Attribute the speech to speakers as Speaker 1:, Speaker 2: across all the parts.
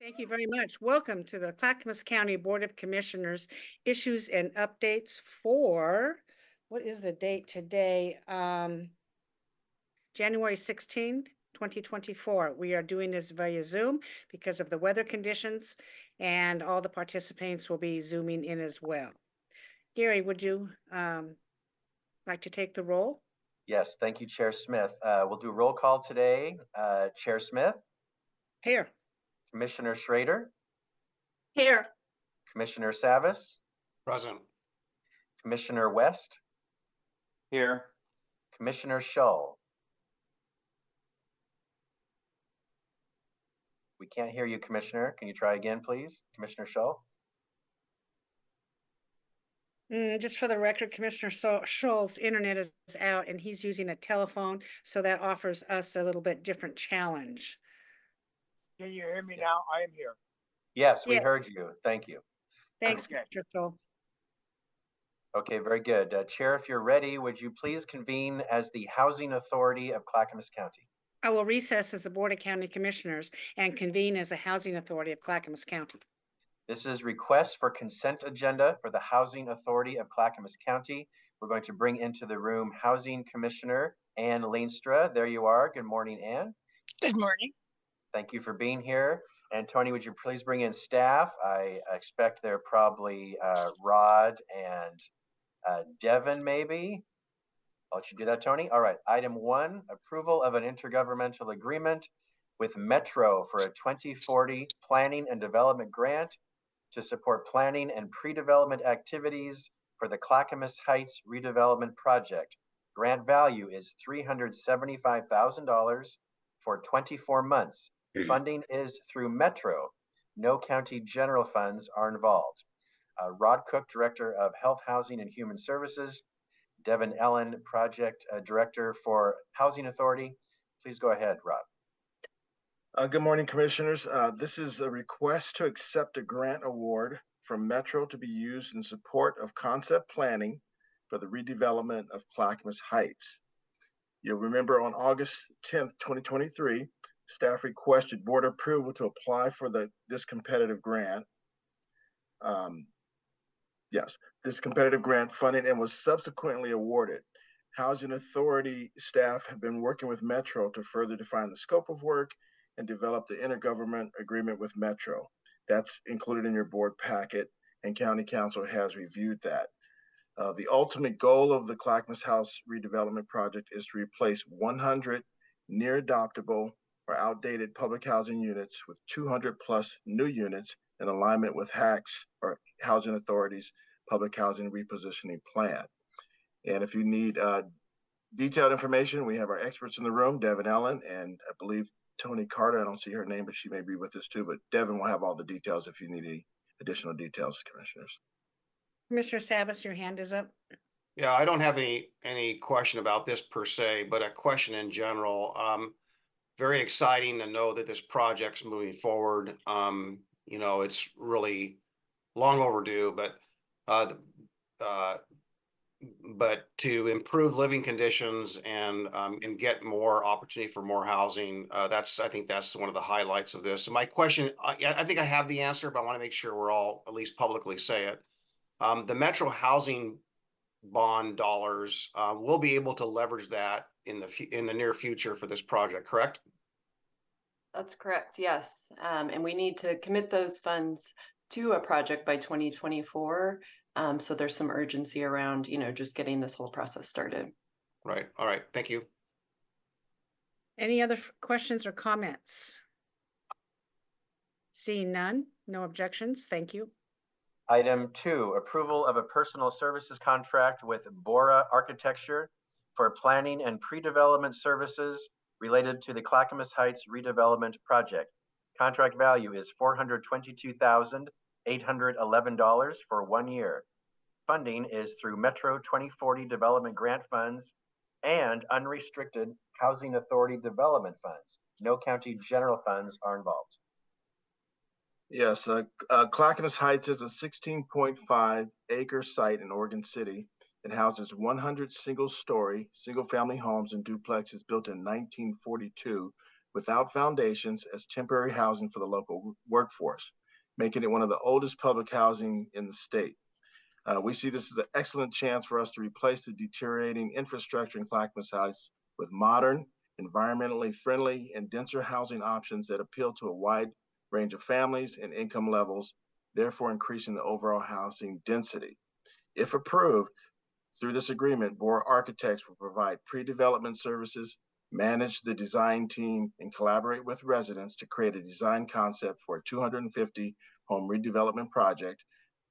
Speaker 1: Thank you very much. Welcome to the Clackamas County Board of Commissioners issues and updates for, what is the date today? January 16th, 2024. We are doing this via Zoom because of the weather conditions, and all the participants will be Zooming in as well. Gary, would you like to take the roll?
Speaker 2: Yes, thank you, Chair Smith. We'll do roll call today. Chair Smith,
Speaker 1: Here.
Speaker 2: Commissioner Schrader,
Speaker 1: Here.
Speaker 2: Commissioner Savas,
Speaker 3: Present.
Speaker 2: Commissioner West,
Speaker 3: Here.
Speaker 2: Commissioner Shull. We can't hear you, Commissioner. Can you try again, please? Commissioner Shull?
Speaker 1: Just for the record, Commissioner Shull's internet is out and he's using a telephone, so that offers us a little bit different challenge.
Speaker 4: Can you hear me now? I am here.
Speaker 2: Yes, we
Speaker 1: Yeah.
Speaker 2: heard you. Thank you.
Speaker 1: Thanks,
Speaker 4: Okay.
Speaker 1: Commissioner Shull.
Speaker 2: Okay, very good. Chair, if you're ready, would you please convene as the Housing Authority of Clackamas County?
Speaker 1: I will recess as the Board of County Commissioners and convene as a Housing Authority of Clackamas County.
Speaker 2: This is request for consent agenda for the Housing Authority of Clackamas County. We're going to bring into the room Housing Commissioner Ann Leenstra. There you are. Good morning, Ann.
Speaker 5: Good morning.
Speaker 2: Thank you for being here. And Tony, would you please bring in staff? I expect they're probably Rod and Devin, maybe. I'll let you do that, Tony. All right. Item 1, approval of an intergovernmental agreement with Metro for a 2040 planning and development grant to support planning and pre-development activities for the Clackamas Heights redevelopment project. Grant value is $375,000 for 24 months. Funding is through Metro. No county general funds are involved. Rod Cook, Director of Health, Housing, and Human Services. Devin Ellen, Project Director for Housing Authority. Please go ahead, Rod.
Speaker 6: Good morning, Commissioners. This is a request to accept a grant award from Metro to be used in support of concept planning for the redevelopment of Clackamas Heights. You'll remember on August 10th, 2023, staff requested board approval to apply for this competitive grant. This competitive grant funding and was subsequently awarded. Housing Authority staff have been working with Metro to further define the scope of work and develop the intergovernment agreement with Metro. That's included in your board packet, and County Council has reviewed that. The ultimate goal of the Clackamas House redevelopment project is to replace 100 near adoptable or outdated public housing units with 200 plus new units in alignment with HAC's or Housing Authority's public housing repositioning plan. And if you need detailed information, we have our experts in the room, Devin Ellen, and I believe Tony Carter. I don't see her name, but she may be with us too. But Devin will have all the details if you need any additional details, Commissioners.
Speaker 1: Commissioner Savas, your hand is up.
Speaker 3: Yeah, I don't have any question about this per se, but a question in general. Very exciting to know that this project's moving forward. You know, it's really long overdue, but to improve living conditions and get more opportunity for more housing, I think that's one of the highlights of this. So my question, I think I have the answer, but I want to make sure we're all at least publicly say it. The Metro Housing Bond dollars, we'll be able to leverage that in the near future for this project, correct?
Speaker 7: That's correct, yes. And we need to commit those funds to a project by 2024. So there's some urgency around, just getting this whole process started.
Speaker 3: Right. All right. Thank you.
Speaker 1: Any other questions or comments? Seeing none, no objections. Thank you.
Speaker 2: Item 2, approval of a personal services contract with Bora Architecture for planning and pre-development services related to the Clackamas Heights redevelopment project. Contract value is $422,811 for 1 year. Funding is through Metro 2040 Development Grant Funds and unrestricted Housing Authority Development Funds. No county general funds are involved.
Speaker 6: Yes, Clackamas Heights is a 16.5 acre site in Oregon City. It houses 100 single-family homes and duplexes built in 1942 without foundations as temporary housing for the local workforce, making it one of the oldest public housing in the state. We see this as an excellent chance for us to replace the deteriorating infrastructure in Clackamas Heights with modern, environmentally friendly, and denser housing options that appeal to a wide range of families and income levels, therefore increasing the overall housing density. If approved, through this agreement, Bohr Architects will provide pre-development services, manage the design team, and collaborate with residents to create a design concept for a 250 home redevelopment project.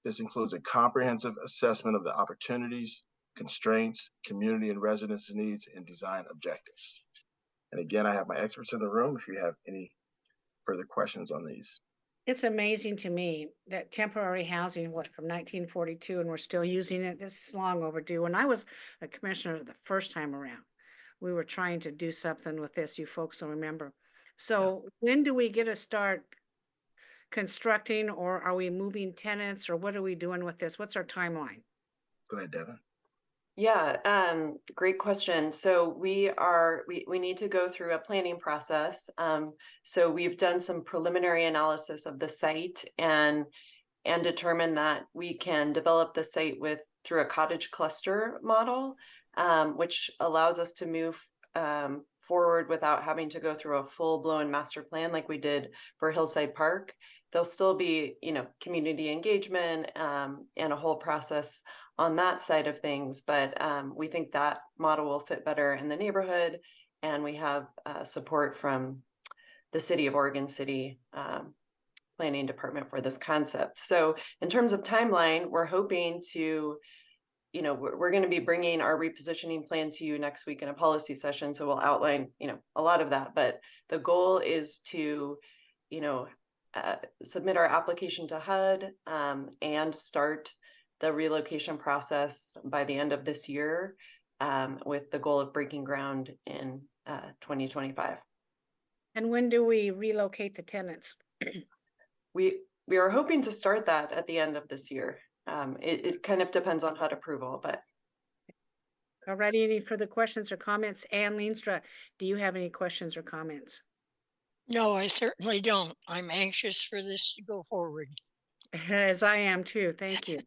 Speaker 6: This includes a comprehensive assessment of the opportunities, constraints, community and residents' needs, and design objectives. And again, I have my experts in the room if you have any further questions on these.
Speaker 1: It's amazing to me that temporary housing, from 1942, and we're still using it. This is long overdue. When I was a commissioner the first time around, we were trying to do something with this. You folks will remember. So when do we get to start constructing, or are we moving tenants, or what are we doing with this? What's our timeline?
Speaker 6: Go ahead, Devin.
Speaker 7: Yeah, great question. So we need to go through a planning process. So we've done some preliminary analysis of the site and determined that we can develop the site through a cottage cluster model, which allows us to move forward without having to go through a full-blown master plan like we did for Hillside Park. There'll still be, community engagement and a whole process on that side of things, but we think that model will fit better in the neighborhood, and we have support from the City of Oregon City Planning Department for this concept. So in terms of timeline, we're hoping to, we're going to be bringing our repositioning plan to you next week in a policy session, so we'll outline, a lot of that, but the goal is to, submit our application to HUD and start the relocation process by the end of this year, with the goal of breaking ground in 2025.
Speaker 1: And when do we relocate the tenants?
Speaker 7: We are hoping to start that at the end of this year. It kind of depends on HUD approval, but.
Speaker 1: Alrighty, any further questions or comments? Ann Leenstra, do you have any questions or comments?
Speaker 5: No, I certainly don't. I'm anxious for this to go forward.
Speaker 1: As I am too, thank you.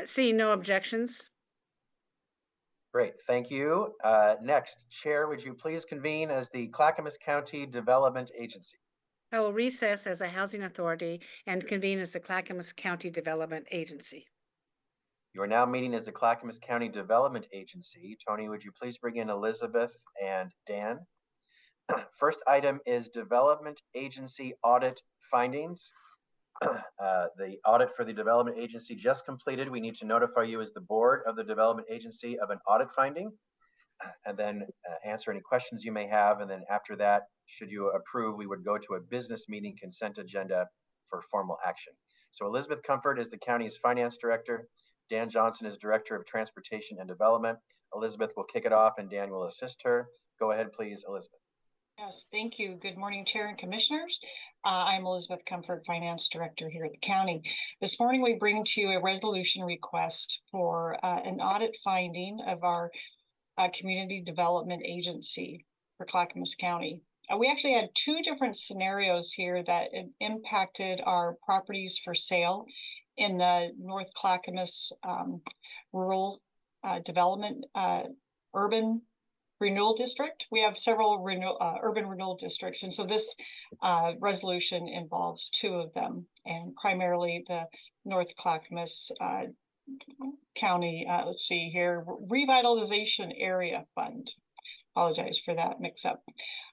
Speaker 1: Seeing no objections.
Speaker 2: Great, thank you. Next, Chair, would you please convene as the Clackamas County Development Agency?
Speaker 1: I will recess as a housing authority and convene as the Clackamas County Development Agency.
Speaker 2: You are now meeting as the Clackamas County Development Agency. Tony, would you please bring in Elizabeth and Dan? First item is Development Agency Audit Findings. The audit for the Development Agency just completed. We need to notify you as the board of the Development Agency of an audit finding, and then answer any questions you may have. And then after that, should you approve, we would go to a business meeting consent agenda for formal action. So Elizabeth Comfort is the county's finance director. Dan Johnson is director of transportation and development. Elizabeth will kick it off and Dan will assist her. Go ahead, please, Elizabeth.
Speaker 8: Yes, thank you. Good morning, Chair and Commissioners. I'm Elizabeth Comfort, Finance Director here at the county. This morning, we bring to you a resolution request for an audit finding of our Community Development Agency for Clackamas County. We actually had two different scenarios here that impacted our properties for sale in the North Clackamas Rural Development Urban Renewal District. We have several urban renewal districts, and so this resolution involves two of them, and primarily the North Clackamas County, let's see here, Revitalization Area Fund. Apologize for that mix-up.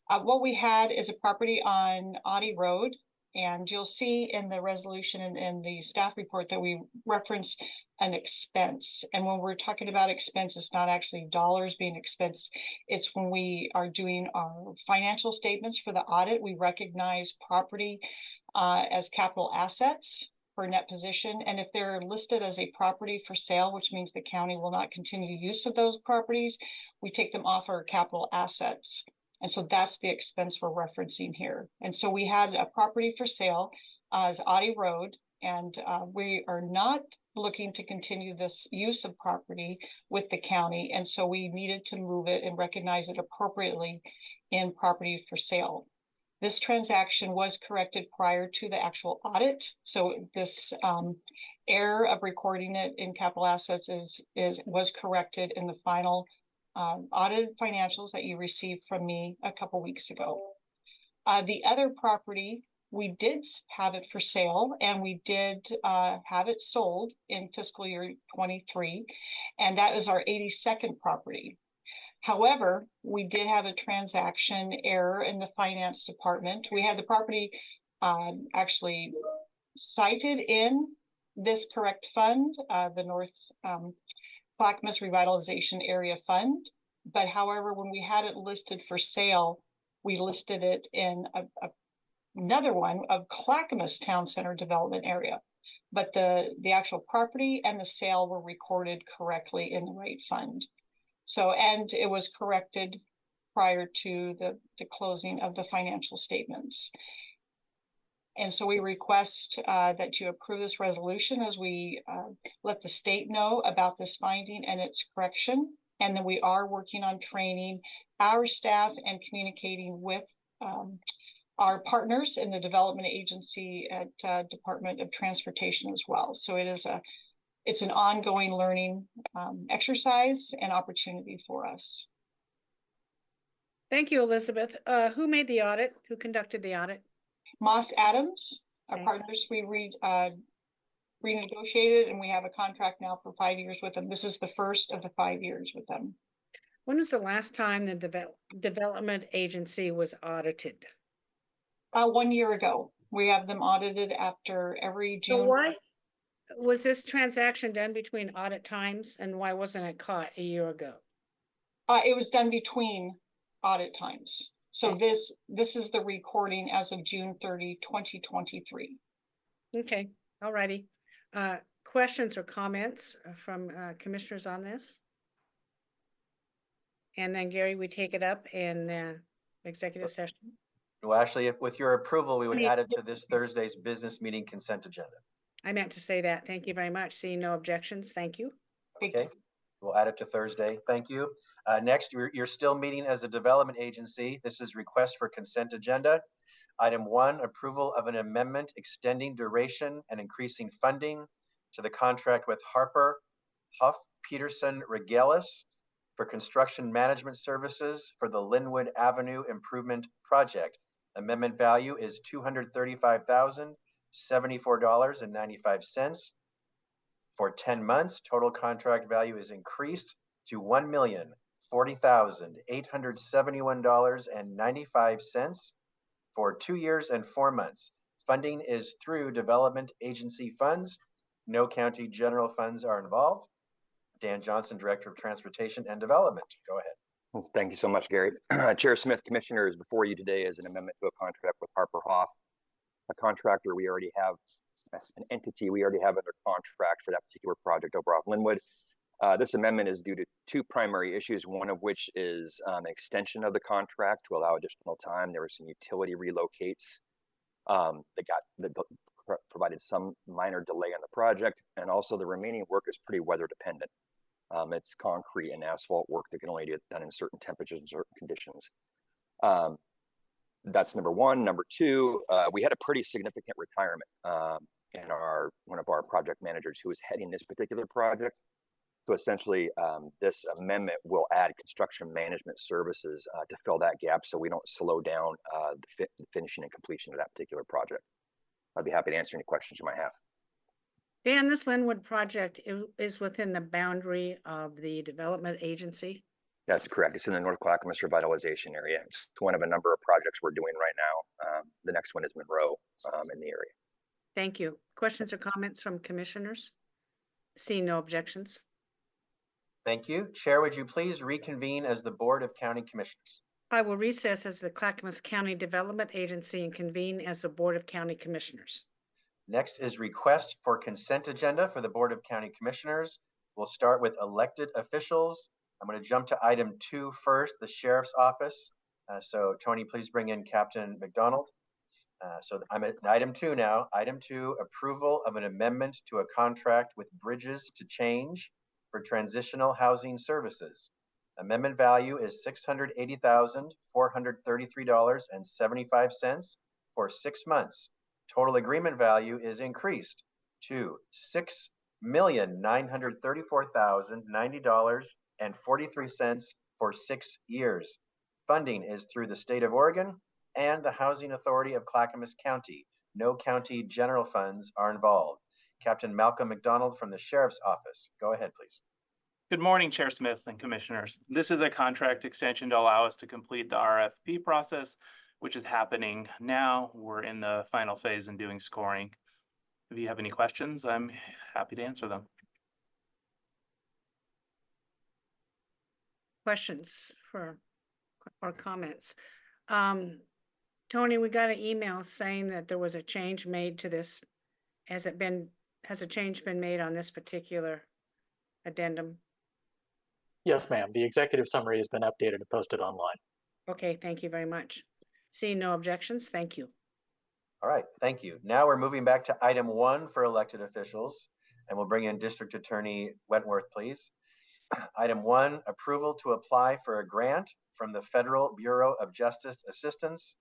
Speaker 8: What we had is a property on Audie Road, and you'll see in the resolution and in the staff report that we reference an expense. And when we're talking about expense, it's not actually dollars being expensed. It's when we are doing our financial statements for the audit, we recognize property as capital assets for net position. And if they're listed as a property for sale, which means the county will not continue use of those properties, we take them off our capital assets. And so that's the expense we're referencing here. And so we had a property for sale as Audie Road, and we are not looking to continue this use of property with the county. And so we needed to move it and recognize it appropriately in property for sale. This transaction was corrected prior to the actual audit. So this error of recording it in capital assets was corrected in the final audited financials that you received from me a couple weeks ago. The other property, we did have it for sale, and we did have it sold in fiscal year 23, and that is our 82nd property. However, we did have a transaction error in the finance department. We had the property actually cited in this correct fund, the North Clackamas Revitalization Area Fund. But however, when we had it listed for sale, we listed it in another one of Clackamas Town Center Development Area. But the actual property and the sale were recorded correctly in the right fund. So, and it was corrected prior to the closing of the financial statements. And so we request that you approve this resolution as we let the state know about this finding and its correction. And then we are working on training our staff and communicating with our partners in the development agency at Department of Transportation as well. So it's an ongoing learning exercise and opportunity for us.
Speaker 1: Thank you, Elizabeth. Who made the audit? Who conducted the audit?
Speaker 8: Moss Adams, our
Speaker 1: Okay.
Speaker 8: partners, we renegotiated, and we have a contract now for 5 years with them. This is the first of the 5 years with them.
Speaker 1: When was the last time the development agency was audited?
Speaker 8: 1 year ago. We have them audited after every
Speaker 1: So
Speaker 8: June.
Speaker 1: why was this transaction done between audit times, and why wasn't it caught a year ago?
Speaker 8: It was done between audit times. So this is the recording as of June 30, 2023.
Speaker 1: Okay, all righty. Questions or comments from commissioners on this? And then Gary, we take it up in executive session.
Speaker 2: Well, actually, if with your approval, we would
Speaker 1: Any-
Speaker 2: add it to this Thursday's business meeting consent agenda.
Speaker 1: I meant to say that. Thank you very much. Seeing no objections, thank you.
Speaker 8: Thank
Speaker 2: Okay, we'll add it to Thursday. Thank you. Next, you're still meeting as a development agency. This is request for consent agenda. Item 1, approval of an amendment extending duration and increasing funding to the contract with Harper, Huff, Peterson, Regalis for construction management services for the Linwood Avenue Improvement Project. Amendment value is $235,074.95. For 10 months, total contract value is increased to $1,040,871.95 for 2 years and 4 months. Funding is through development agency funds. No county general funds are involved. Dan Johnson, Director of Transportation and Development. Go ahead.
Speaker 9: Well, thank you so much, Gary. Chair Smith, Commissioners, before you today is an amendment to a contract with Harper Hoff, a contractor we already have, an entity we already have under contract for that particular project over off Linwood. This amendment is due to 2 primary issues, one of which is an extension of the contract to allow additional time. There were some utility relocates that provided some minor delay on the project, and also the remaining work is pretty weather dependent. It's concrete and asphalt work that can only get done in certain temperatures and certain conditions. That's number 1. Number 2, we had a pretty significant retirement in one of our project managers who was heading this particular project. So essentially, this amendment will add construction management services to fill that gap, so we don't slow down the finishing and completion of that particular project. I'd be happy to answer any questions you might have.
Speaker 1: Dan, this Linwood project is within the boundary of the development agency.
Speaker 9: That's correct. It's in the North Clackamas Revitalization Area. It's one of a number of projects we're doing right now. The next one is Monroe in the area.
Speaker 1: Thank you. Questions or comments from commissioners? Seeing no objections.
Speaker 2: Thank you. Chair, would you please reconvene as the Board of County Commissioners?
Speaker 1: I will recess as the Clackamas County Development Agency and convene as the Board of County Commissioners.
Speaker 2: Next is request for consent agenda for the Board of County Commissioners. We'll start with elected officials. I'm going to jump to item 2 first, the Sheriff's Office. So Tony, please bring in Captain McDonald. So I'm at item 2 now. Item 2, approval of an amendment to a contract with Bridges to Change for transitional housing services. Amendment value is $680,433.75 for 6 months. Total agreement value is increased to $6,934,090.43 for 6 years. Funding is through the state of Oregon and the Housing Authority of Clackamas County. No county general funds are involved. Captain Malcolm McDonald from the Sheriff's Office. Go ahead, please.
Speaker 10: Good morning, Chair Smith and Commissioners. This is a contract extension to allow us to complete the RFP process, which is happening now. We're in the final phase and doing scoring. If you have any questions, I'm happy to answer them.
Speaker 1: Questions or comments? Tony, we got an email saying that there was a change made to this. Has a change been made on this particular addendum?
Speaker 11: Yes, ma'am. The executive summary has been updated and posted online.
Speaker 1: Okay, thank you very much. Seeing no objections, thank you.
Speaker 2: All right, thank you. Now we're moving back to item 1 for elected officials, and we'll bring in District Attorney Wentworth, please. Item 1, approval to apply for a grant from the Federal Bureau of Justice Assistance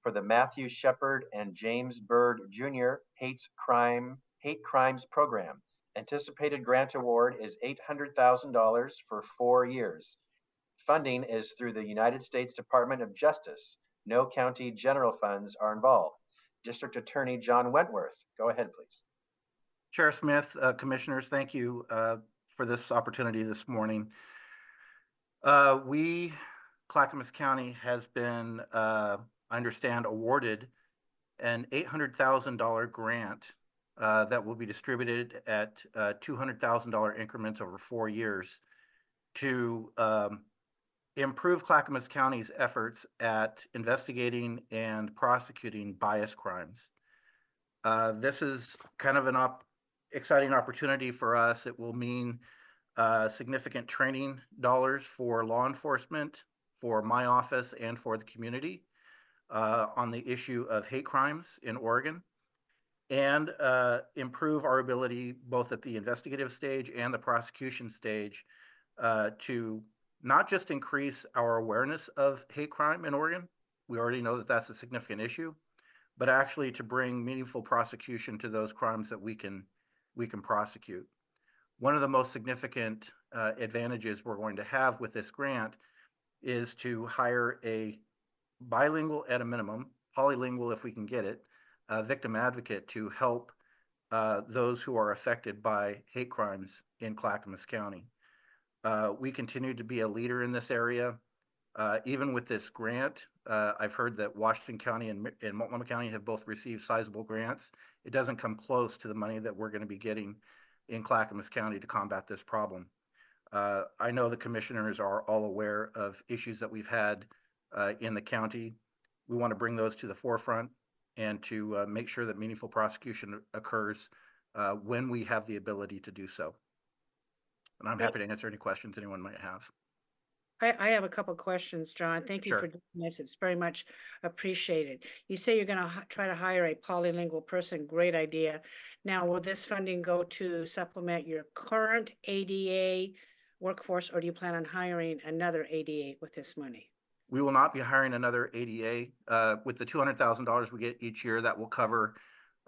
Speaker 2: for the Matthew Shepard and James Byrd Jr. Hate Crimes Program. Anticipated grant award is $800,000 for 4 years. Funding is through the United States Department of Justice. No county general funds are involved. District Attorney John Wentworth, go ahead, please.
Speaker 12: Chair Smith, Commissioners, thank you for this opportunity this morning. Clackamas County has been, I understand, awarded an $800,000 grant that will be distributed at $200,000 increments over 4 years to improve Clackamas County's efforts at investigating and prosecuting bias crimes. This is kind of an exciting opportunity for us. It will mean significant training dollars for law enforcement, for my office, and for the community on the issue of hate crimes in Oregon, and improve our ability both at the investigative stage and the prosecution stage to not just increase our awareness of hate crime in Oregon. We already know that that's a significant issue, but actually to bring meaningful prosecution to those crimes that we can prosecute. One of the most significant advantages we're going to have with this grant is to hire a bilingual at a minimum, polylingual if we can get it, victim advocate to help those who are affected by hate crimes in Clackamas County. We continue to be a leader in this area. Even with this grant, I've heard that Washington County and Multnomah County have both received sizable grants. It doesn't come close to the money that we're going to be getting in Clackamas County to combat this problem. I know the commissioners are all aware of issues that we've had in the county. We want to bring those to the forefront and to make sure that meaningful prosecution occurs when we have the ability to do so. And I'm happy to answer any questions anyone might have.
Speaker 1: I have a couple of questions, John. Thank you
Speaker 12: Sure.
Speaker 1: for doing this. It's very much appreciated. You say you're going to try to hire a polylingual person. Great idea. Now, will this funding go to supplement your current ADA workforce, or do you plan on hiring another ADA with this money?
Speaker 12: We will not be hiring another ADA. With the $200,000 we get each year, that will cover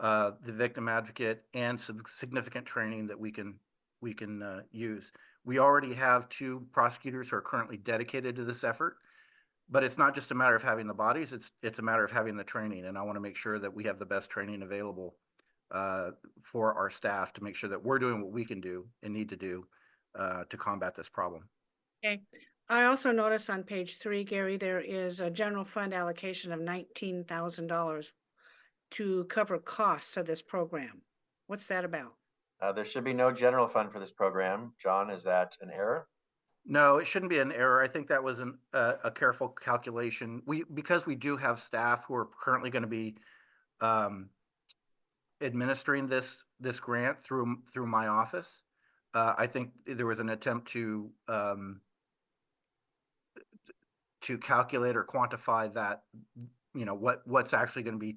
Speaker 12: the victim advocate and some significant training that we can use. We already have 2 prosecutors who are currently dedicated to this effort, but it's not just a matter of having the bodies, it's a matter of having the training. And I want to make sure that we have the best training available for our staff to make sure that we're doing what we can do and need to do to combat this problem.
Speaker 1: Okay. I also noticed on page 3, Gary, there is a general fund allocation of $19,000 to cover costs of this program. What's that about?
Speaker 2: There should be no general fund for this program. John, is that an error?
Speaker 12: No, it shouldn't be an error. I think that was a careful calculation. Because we do have staff who are currently going to be administering this grant through my office. I think there was an attempt to calculate or quantify that, what's actually going to be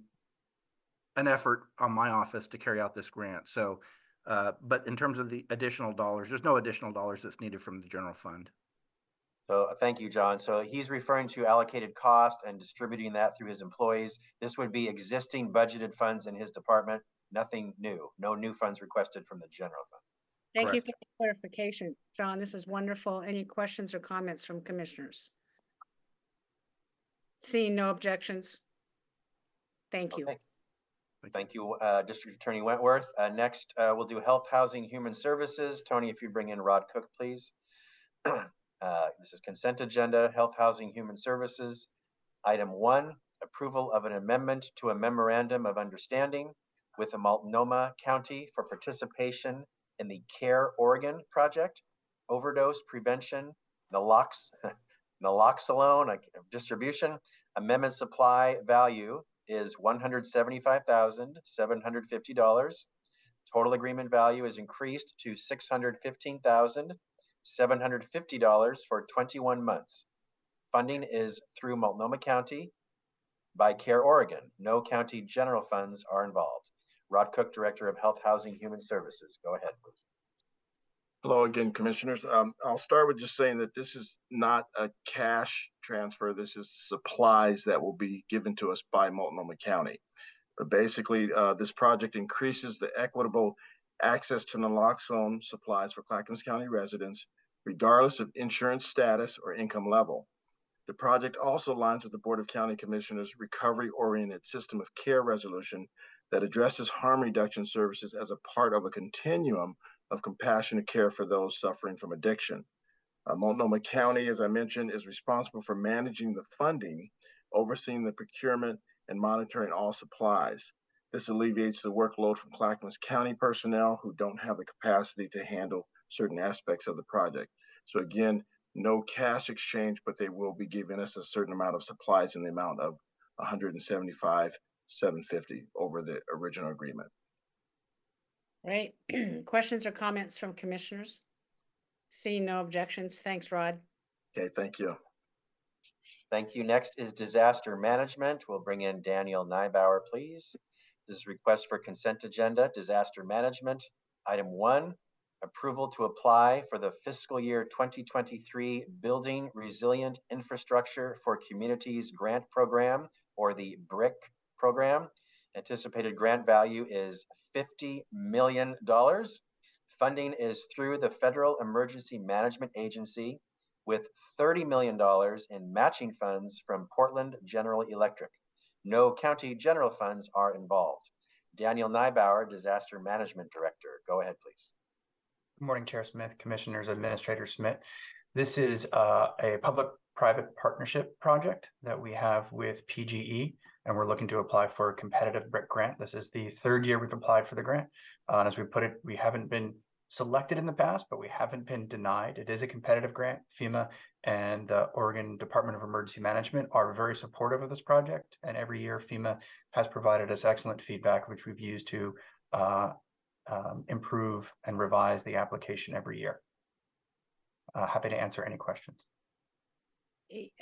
Speaker 12: an effort on my office to carry out this grant. So, but in terms of the additional dollars, there's no additional dollars that's needed from the general fund.
Speaker 2: So thank you, John. So he's referring to allocated cost and distributing that through his employees. This would be existing budgeted funds in his department, nothing new, no new funds requested from the general fund.
Speaker 1: Thank you for
Speaker 12: Correct.
Speaker 1: the clarification, John. This is wonderful. Any questions or comments from commissioners? Seeing no objections. Thank you.
Speaker 2: Okay. Thank you, District Attorney Wentworth. Next, we'll do Health, Housing, Human Services. Tony, if you bring in Rod Cook, please. This is consent agenda, Health, Housing, Human Services. Item 1, approval of an amendment to a memorandum of understanding with the Multnomah County for participation in the CARE Oregon project, overdose prevention, naloxone distribution. Amendment supply value is $175,750. Total agreement value is increased to $615,750 for 21 months. Funding is through Multnomah County by CARE Oregon. No county general funds are involved. Rod Cook, Director of Health, Housing, Human Services. Go ahead, please.
Speaker 6: Hello again, commissioners. I'll start with just saying that this is not a cash transfer. This is supplies that will be given to us by Multnomah County. But basically, this project increases the equitable access to naloxone supplies for Clackamas County residents, regardless of insurance status or income level. The project also aligns with the Board of County Commissioners' recovery-oriented system of care resolution that addresses harm reduction services as a part of a continuum of compassionate care for those suffering from addiction. Multnomah County, as I mentioned, is responsible for managing the funding, overseeing the procurement, and monitoring all supplies. This alleviates the workload from Clackamas County personnel who don't have the capacity to handle certain aspects of the project. So again, no cash exchange, but they will be giving us a certain amount of supplies in the amount of $175,750 over the original agreement.
Speaker 1: Right. Questions or comments from commissioners? Seeing no objections. Thanks, Rod.
Speaker 6: Okay, thank you.
Speaker 2: Thank you. Next is disaster management. We'll bring in Daniel Nybauer, please. This is request for consent agenda, disaster management. Item 1, approval to apply for the fiscal year 2023 Building Resilient Infrastructure for Communities Grant Program, or the BRIC program. Anticipated grant value is $50 million. Funding is through the Federal Emergency Management Agency with $30 million in matching funds from Portland General Electric. No county general funds are involved. Daniel Nybauer, Disaster Management Director. Go ahead, please.
Speaker 13: Good morning, Chair Smith, Commissioners, Administrator Smith. This is a public-private partnership project that we have with PGE, and we're looking to apply for a competitive BRIC grant. This is the 3rd year we've applied for the grant. And as we put it, we haven't been selected in the past, but we haven't been denied. It is a competitive grant. FEMA and the Oregon Department of Emergency Management are very supportive of this project. And every year FEMA has provided us excellent feedback, which we've used to improve and revise the application every year. Happy to answer any questions.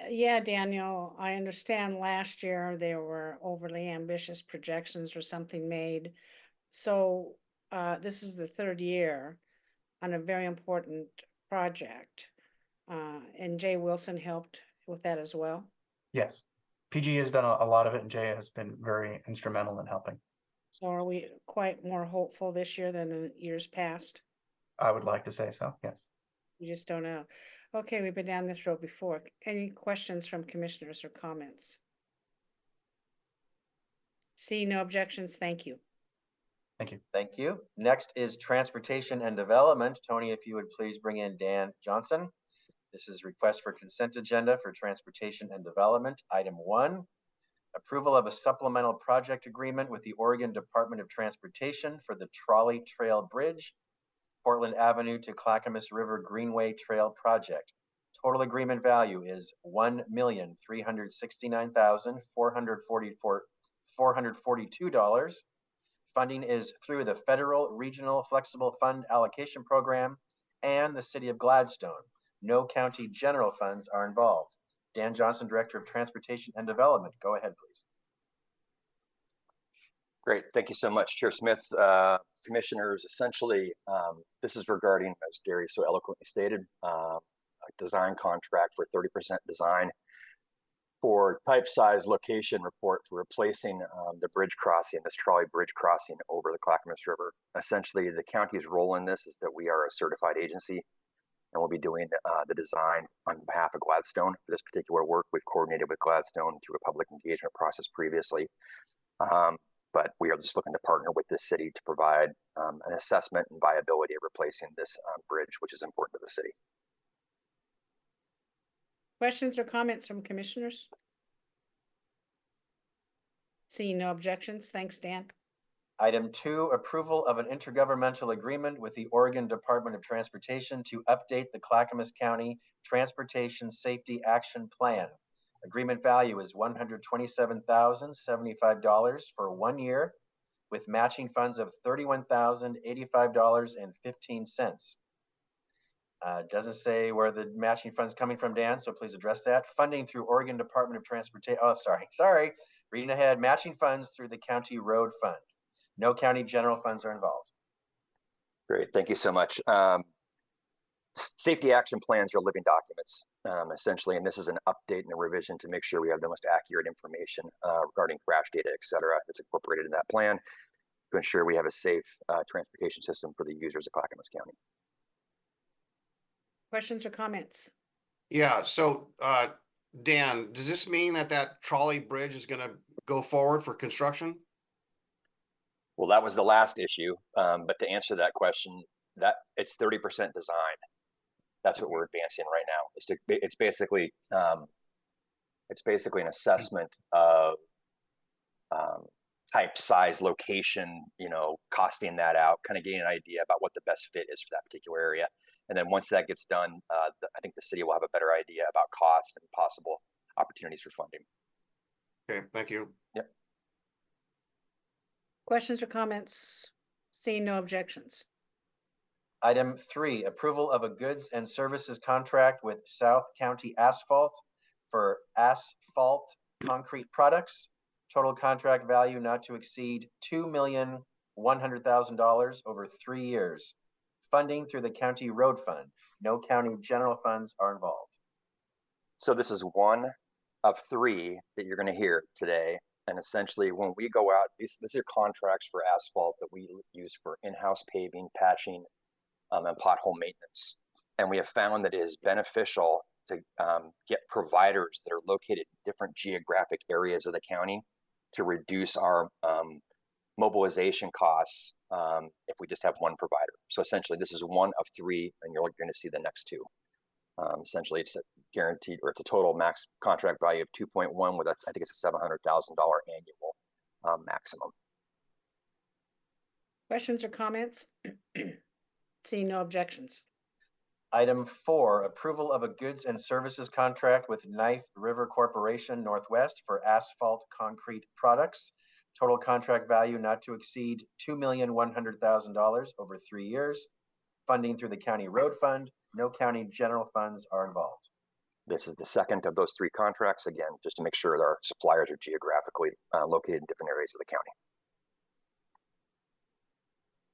Speaker 1: Yeah, Daniel, I understand last year there were overly ambitious projections or something made. So this is the 3rd year on a very important project. And Jay Wilson helped with that as well.
Speaker 13: Yes, PG has done a lot of it, and Jay has been very instrumental in helping.
Speaker 1: So are we quite more hopeful this year than in years past?
Speaker 13: I would like to say so, yes.
Speaker 1: You just don't know. Okay, we've been down this road before. Any questions from commissioners or comments? See no objections. Thank you.
Speaker 13: Thank you.
Speaker 2: Thank you. Next is Transportation and Development. Tony, if you would please bring in Dan Johnson. This is request for consent agenda for Transportation and Development. Item 1, approval of a supplemental project agreement with the Oregon Department of Transportation for the Trolley Trail Bridge, Portland Avenue to Clackamas River Greenway Trail Project. Total agreement value is $1,369,442. Funding is through the Federal Regional Flexible Fund Allocation Program and the City of Gladstone. No county general funds are involved. Dan Johnson, Director of Transportation and Development. Go ahead, please.
Speaker 9: Great. Thank you so much, Chair Smith. Commissioners, essentially, this is regarding, as Gary so eloquently stated, design contract for 30% design for type size location report for replacing the bridge crossing, this trolley bridge crossing over the Clackamas River. Essentially, the county's role in this is that we are a certified agency, and we'll be doing the design on behalf of Gladstone for this particular work. We've coordinated with Gladstone through a public engagement process previously, but we are just looking to partner with this city to provide an assessment and viability of replacing this bridge, which is important to the city.
Speaker 1: Questions or comments from commissioners? Seeing no objections, thanks, Dan.
Speaker 2: Item 2, approval of an intergovernmental agreement with the Oregon Department of Transportation to update the Clackamas County Transportation Safety Action Plan. Agreement value is $127,075 for 1 year, with matching funds of $31,085.15. Doesn't say where the matching funds coming from, Dan, so please address that. Funding through Oregon Department of Transportation. Oh, sorry. Reading ahead. Matching funds through the county road fund. No county general funds are involved.
Speaker 9: Great, thank you so much. Safety action plans are living documents, essentially, and this is an update and a revision to make sure we have the most accurate information regarding crash data, et cetera, that's incorporated in that plan to ensure we have a safe transportation system for the users of Clackamas County.
Speaker 1: Questions or comments?
Speaker 3: Yeah, so Dan, does this mean that trolley bridge is going to go forward for construction?
Speaker 9: Well, that was the last issue, but to answer that question, that it's 30% design. That's what we're advancing right now. It's basically an assessment of type, size, location, costing that out, kind of getting an idea about what the best fit is for that particular area. And then once that gets done, I think the city will have a better idea about cost and possible opportunities for funding.
Speaker 3: Okay, thank you.
Speaker 9: Yep.
Speaker 1: Questions or comments? Seeing no objections.
Speaker 2: Item 3, approval of a goods and services contract with South County Asphalt for asphalt concrete products. Total contract value not to exceed $2,100,000 over 3 years. Funding through the county road fund. No county general funds are involved.
Speaker 9: So this is one of 3 that you're going to hear today. And essentially, when we go out, these are contracts for asphalt that we use for in-house paving, patching, and pothole maintenance. And we have found that it is beneficial to get providers that are located in different geographic areas of the county to reduce our mobilization costs if we just have one provider. So essentially, this is one of 3, and you're going to see the next 2. Essentially, it's a guaranteed, or it's a total max contract value of 2.1 with I think it's a $700,000 annual maximum.
Speaker 1: Questions or comments? Seeing no objections.
Speaker 2: Item 4, approval of a goods and services contract with Knife River Corporation Northwest for asphalt concrete products. Total contract value not to exceed $2,100,000 over 3 years. Funding through the county road fund. No county general funds are involved.
Speaker 9: This is the second of those 3 contracts, again, just to make sure that our suppliers are geographically located in different areas of the county.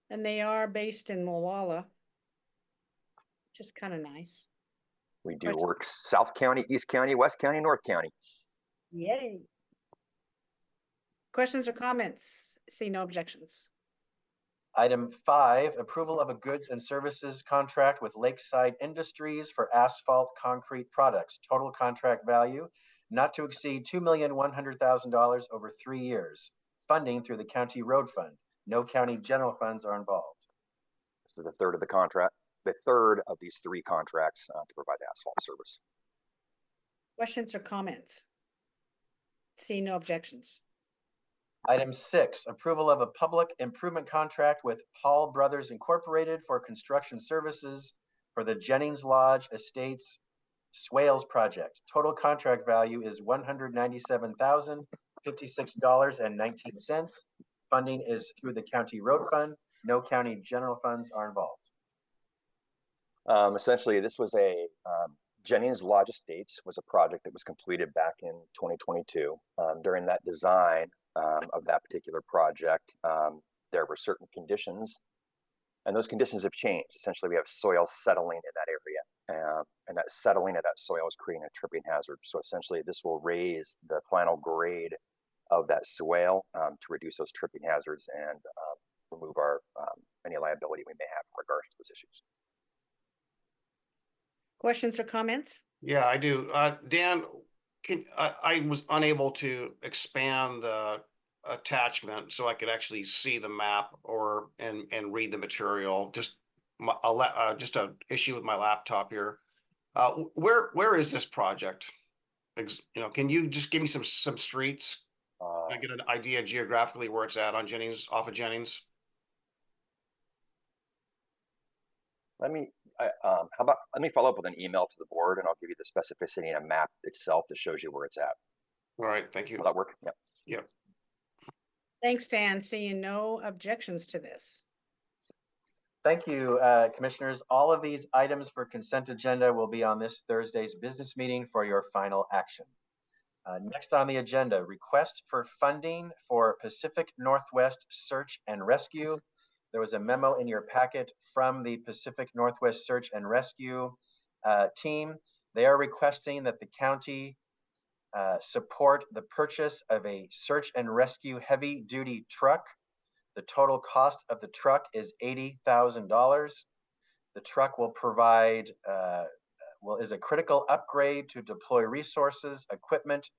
Speaker 1: And they are based in Molalla, which is kind of nice.
Speaker 9: We do work South County, East County, West County, North County.
Speaker 1: Yay. Questions or comments? See no objections.
Speaker 2: Item 5, approval of a goods and services contract with Lakeside Industries for asphalt concrete products. Total contract value not to exceed $2,100,000 over 3 years. Funding through the county road fund. No county general funds are involved.
Speaker 9: This is the third of the contract, the third of these 3 contracts to provide asphalt service.
Speaker 1: Questions or comments? See no objections.
Speaker 2: Item 6, approval of a public improvement contract with Paul Brothers Incorporated for construction services for the Jennings Lodge Estates Swales project. Total contract value is $197,056.19. Funding is through the county road fund. No county general funds are involved.
Speaker 9: Essentially, this was a Jennings Lodge Estates was a project that was completed back in 2022. During that design of that particular project, there were certain conditions, and those conditions have changed. Essentially, we have soil settling in that area, and that settling of that soil is creating a tripping hazard. So essentially, this will raise the final grade of that swale to reduce those tripping hazards and remove our any liability we may have in regards to those issues.
Speaker 1: Questions or comments?
Speaker 3: Yeah, I do. Dan, I was unable to expand the attachment so I could actually see the map and read the material. Just just an issue with my laptop here. Where is this project? Can you just give me some streets? I get an idea geographically where it's at on Jennings, off of Jennings.
Speaker 9: Let me follow up with an email to the board, and I'll give you the specificity and a map itself that shows you where it's at.
Speaker 3: All right, thank you.
Speaker 9: Will that work? Yep.
Speaker 3: Yep.
Speaker 1: Thanks, Dan. Seeing no objections to this.
Speaker 2: Thank you, commissioners. All of these items for consent agenda will be on this Thursday's business meeting for your final action. Next on the agenda, request for funding for Pacific Northwest Search and Rescue. There was a memo in your packet from the Pacific Northwest Search and Rescue team. They are requesting that the county support the purchase of a search and rescue heavy duty truck. The total cost of the truck is $80,000. The truck will provide, is a critical upgrade to deploy resources, equipment,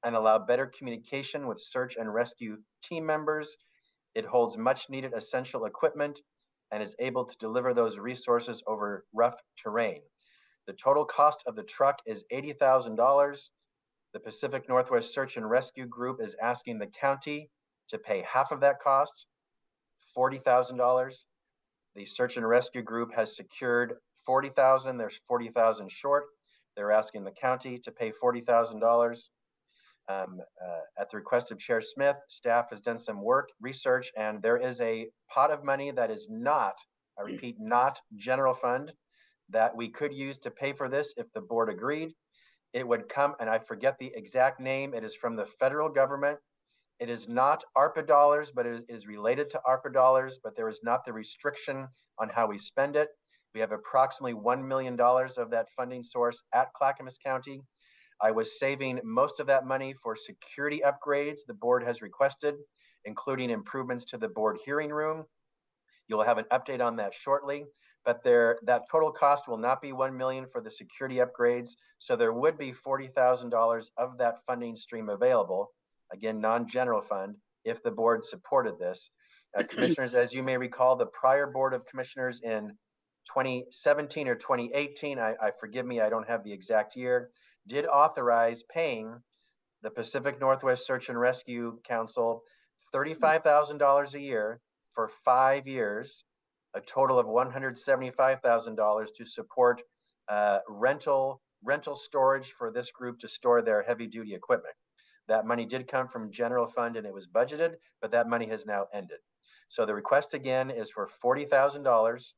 Speaker 2: and allow better communication with search and rescue team members. It holds much needed essential equipment and is able to deliver those resources over rough terrain. The total cost of the truck is $80,000. The Pacific Northwest Search and Rescue Group is asking the county to pay half of that cost, $40,000. The Search and Rescue Group has secured $40,000. There's $40,000 short. They're asking the county to pay $40,000. At the request of Chair Smith, staff has done some research, and there is a pot of money that is not, I repeat, not general fund, that we could use to pay for this if the board agreed. It would come, and I forget the exact name, it is from the federal government. It is not ARPA dollars, but it is related to ARPA dollars, but there is not the restriction on how we spend it. We have approximately $1 million of that funding source at Clackamas County. I was saving most of that money for security upgrades the board has requested, including improvements to the board hearing room. You'll have an update on that shortly, but that total cost will not be $1 million for the security upgrades. So there would be $40,000 of that funding stream available. Again, non-general fund, if the board supported this. Commissioners, as you may recall, the prior Board of Commissioners in 2017 or 2018, forgive me, I don't have the exact year, did authorize paying the Pacific Northwest Search and Rescue Council $35,000 a year for 5 years, a total of $175,000 to support rental storage for this group to store their heavy duty equipment. That money did come from general fund and it was budgeted, but that money has now ended. So the request again is for $40,000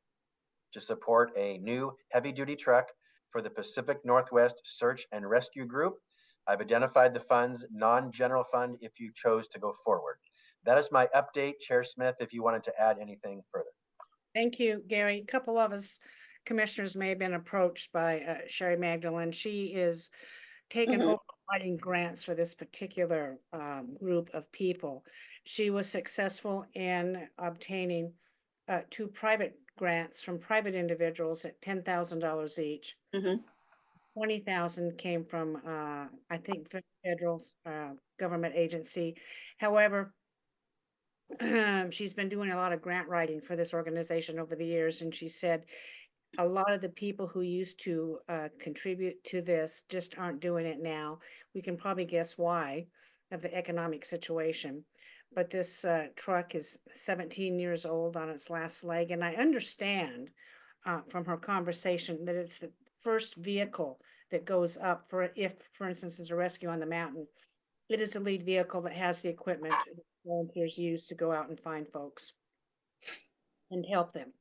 Speaker 2: to support a new heavy duty truck for the Pacific Northwest Search and Rescue Group. I've identified the funds, non-general fund, if you chose to go forward. That is my update, Chair Smith, if you wanted to add anything further.
Speaker 1: Thank you, Gary. A couple of us commissioners may have been approached by Sherry Magdalene. She is taking over writing grants for this particular group of people. She was successful in obtaining 2 private grants from private individuals at $10,000 each. $20,000 came from, I think, federal government agency. However, she's been doing a lot of grant writing for this organization over the years, and she said a lot of the people who used to contribute to this just aren't doing it now. We can probably guess why, of the economic situation. But this truck is 17 years old on its last leg, and I understand from her conversation that it's the first vehicle that goes up for instance, there's a rescue on the mountain. It is the lead vehicle that has the equipment that volunteers use to go out and find folks and help them.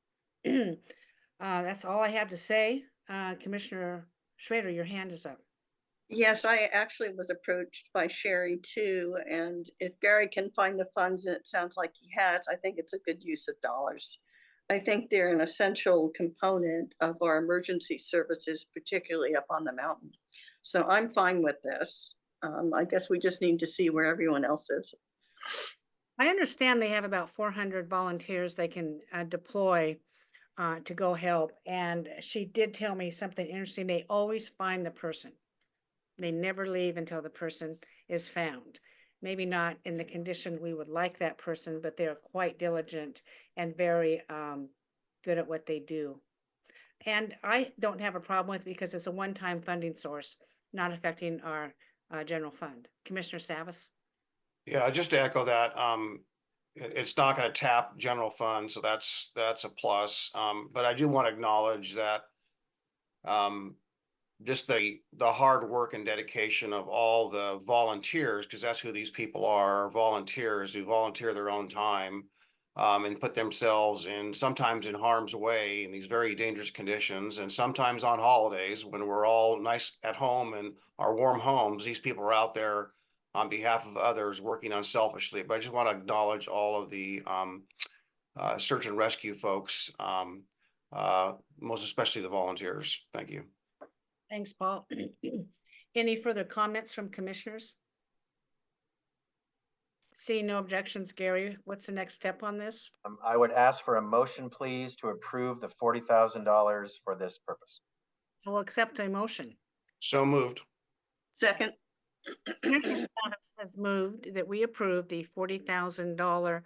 Speaker 1: That's all I have to say. Commissioner Schrader, your hand is up.
Speaker 14: Yes, I actually was approached by Sherry too. And if Gary can find the funds, and it sounds like he has, I think it's a good use of dollars. I think they're an essential component of our emergency services, particularly up on the mountain. So I'm fine with this. I guess we just need to see where everyone else is.
Speaker 1: I understand they have about 400 volunteers they can deploy to go help. And she did tell me something interesting. They always find the person. They never leave until the person is found. Maybe not in the condition we would like that person, but they're quite diligent and very good at what they do. And I don't have a problem with it because it's a one-time funding source, not affecting our general fund. Commissioner Savas?
Speaker 3: Yeah, just to echo that, it's not going to tap general fund, so that's a plus. But I do want to acknowledge that just the hard work and dedication of all the volunteers, because that's who these people are, volunteers who volunteer their own time and put themselves in sometimes in harm's way in these very dangerous conditions, and sometimes on holidays when we're all nice at home in our warm homes. These people are out there on behalf of others working unselfishly. But I just want to acknowledge all of the search and rescue folks, most especially the volunteers. Thank you.
Speaker 1: Thanks, Paul. Any further comments from commissioners? Seeing no objections, Gary, what's the next step on this?
Speaker 2: I would ask for a motion, please, to approve the $40,000 for this purpose.
Speaker 1: I will accept a motion.
Speaker 3: So moved.
Speaker 14: Second.
Speaker 1: Commissioner Savas has moved that we approve the $40,000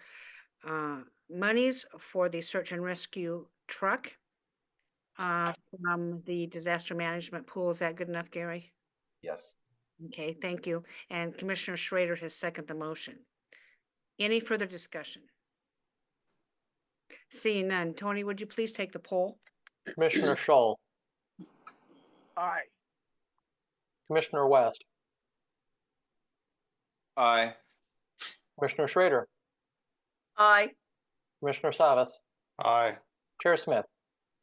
Speaker 1: monies for the search and rescue truck from the disaster management pool. Is that good enough, Gary?
Speaker 2: Yes.
Speaker 1: Okay, thank you. And Commissioner Schrader has seconded the motion. Any further discussion? Seeing none. Tony, would you please take the poll?
Speaker 11: Commissioner Shull,
Speaker 4: Aye.
Speaker 11: Commissioner West,
Speaker 15: Aye.
Speaker 11: Commissioner Schrader,
Speaker 14: Aye.
Speaker 11: Commissioner Savas,
Speaker 3: Aye.
Speaker 11: Chair Smith.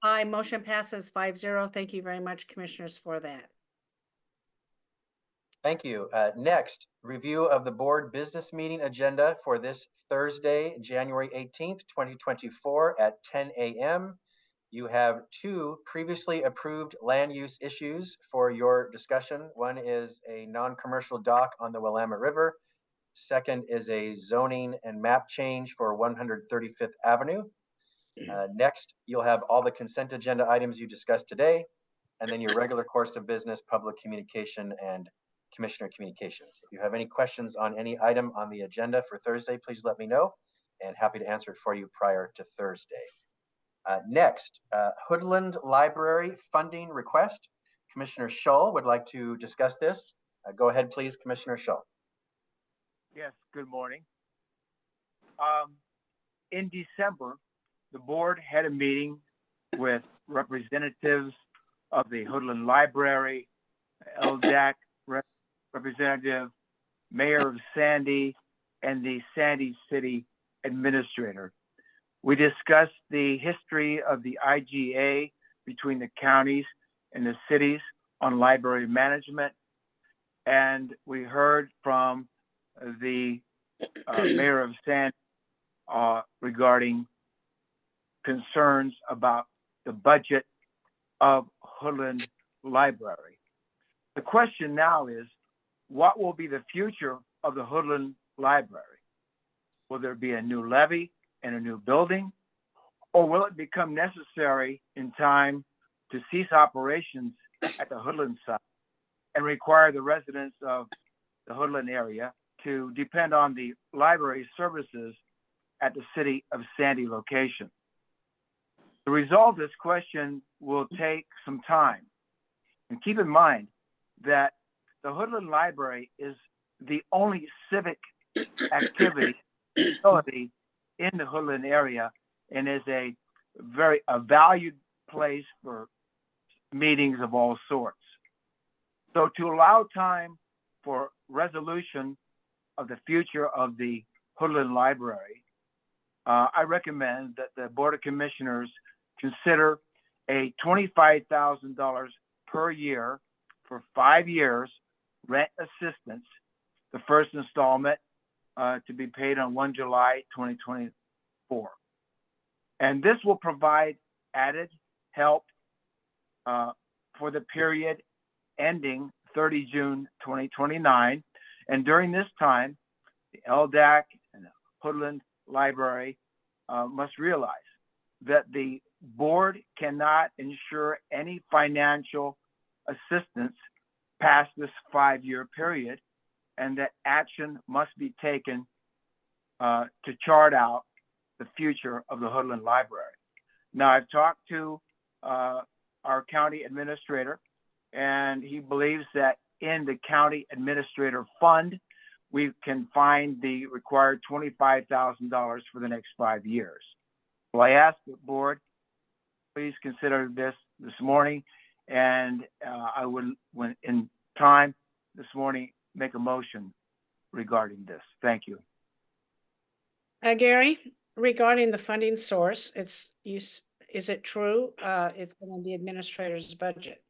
Speaker 1: Aye, motion passes 5-0. Thank you very much, commissioners, for that.
Speaker 2: Thank you. Next, review of the board business meeting agenda for this Thursday, January 18th, 2024 at 10 a.m. You have two previously approved land use issues for your discussion. One is a non-commercial dock on the Willamette River. Second is a zoning and map change for 135th Avenue. Next, you'll have all the consent agenda items you discussed today, and then your regular course of business, public communication, and commissioner communications. If you have any questions on any item on the agenda for Thursday, please let me know, and happy to answer it for you prior to Thursday. Next, Hoodland Library funding request. Commissioner Shull would like to discuss this. Go ahead, please, Commissioner Shull.
Speaker 4: Yes, good morning. In December, the board had a meeting with representatives of the Hoodland Library, LDAC representative, Mayor of Sandy, and the Sandy City Administrator. We discussed the history of the IGA between the counties and the cities on library management, and we heard from the Mayor of Sandy regarding concerns about the budget of Hoodland Library. The question now is, what will be the future of the Hoodland Library? Will there be a new levy and a new building, or will it become necessary in time to cease operations at the Hoodland site and require the residents of the Hoodland area to depend on the library services at the City of Sandy location? To resolve this question will take some time. And keep in mind that the Hoodland Library is the only civic activity facility in the Hoodland area and is a very valued place for meetings of all sorts. So to allow time for resolution of the future of the Hoodland Library, I recommend that the Board of Commissioners consider a $25,000 per year for 5 years rent assistance, the first installment to be paid on 1 July 2024. And this will provide added help for the period ending 30 June 2029. And during this time, the LDAC and the Hoodland Library must realize that the board cannot ensure any financial assistance past this 5-year period, and that action must be taken to chart out the future of the Hoodland Library. Now, I've talked to our county administrator, and he believes that in the county administrator fund, we can find the required $25,000 for the next 5 years. Well, I ask the board, please consider this morning, and I would, when in time this morning, make a motion regarding this. Thank you.
Speaker 1: Gary, regarding the funding source, is it true? It's in the administrator's budget.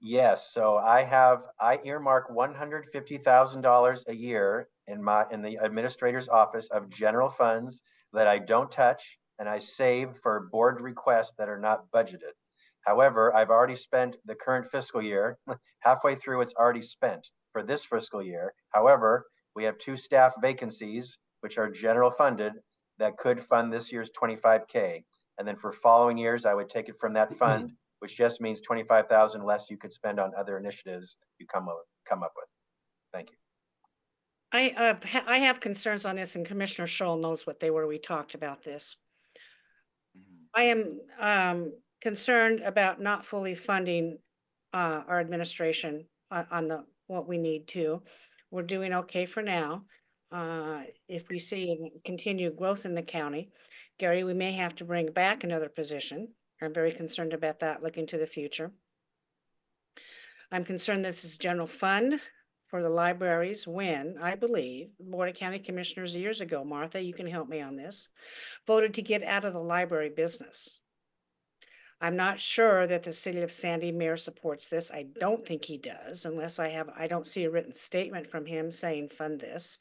Speaker 2: Yes, so I earmark $150,000 a year in the administrator's office of general funds that I don't touch, and I save for board requests that are not budgeted. However, I've already spent the current fiscal year. Halfway through, it's already spent for this fiscal year. However, we have 2 staff vacancies, which are general funded, that could fund this year's $25K. And then for following years, I would take it from that fund, which just means $25,000 less you could spend on other initiatives you come up with. Thank you.
Speaker 1: I have concerns on this, and Commissioner Scholl knows what they were. We talked about this. I am concerned about not fully funding our administration on what we need to. We're doing okay for now. If we see continued growth in the county, Gary, we may have to bring back another position. I'm very concerned about that looking to the future. I'm concerned this is general fund for the libraries when, I believe, the Board of County Commissioners years ago, Martha, you can help me on this, voted to get out of the library business. I'm not sure that the City of Sandy mayor supports this. I don't think he does, unless I don't see a written statement from him saying fund this.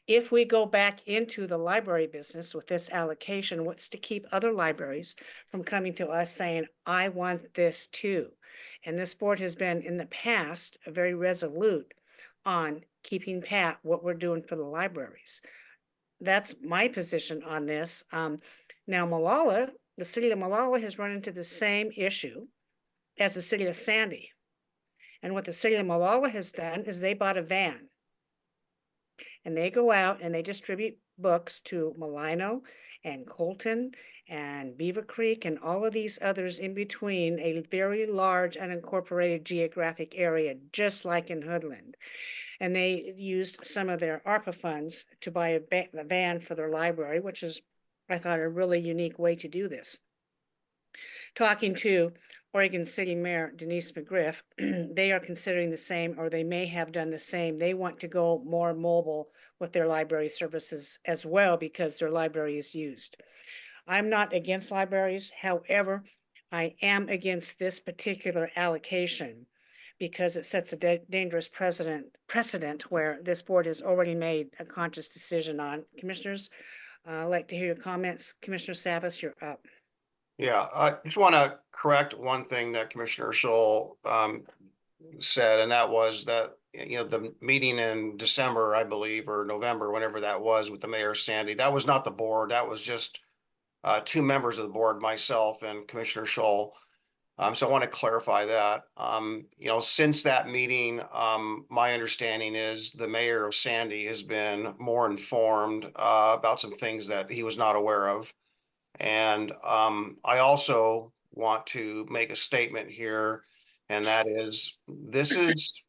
Speaker 1: If we go back into the library business with this allocation, what's to keep other libraries from coming to us saying, I want this too? And this board has been in the past very resolute on keeping pat what we're doing for the libraries. That's my position on this. Now, Molalla, the city of Molalla has run into the same issue as the city of Sandy. And what the city of Molalla has done is they bought a van. And they go out and they distribute books to Malino and Colton and Beaver Creek and all of these others in between, a very large unincorporated geographic area, just like in Hoodland. And they used some of their ARPA funds to buy a van for their library, which is, I thought, a really unique way to do this. Talking to Oregon City Mayor Denise McGriff, they are considering the same, or they may have done the same. They want to go more mobile with their library services as well because their library is used. I'm not against libraries. However, I am against this particular allocation because it sets a dangerous precedent where this board has already made a conscious decision on. Commissioners, I'd like to hear your comments. Commissioner Savas, you're up.
Speaker 3: Yeah, I just want to correct one thing that Commissioner Scholl said, and that was that, you know, the meeting in December, I believe, or November, whenever that was with the mayor Sandy, that was not the board. That was just 2 members of the board, myself and Commissioner Scholl. So I want to clarify that. You know, since that meeting, my understanding is the mayor of Sandy has been more informed about some things that he was not aware of. And I also want to make a statement here, and that is, this is,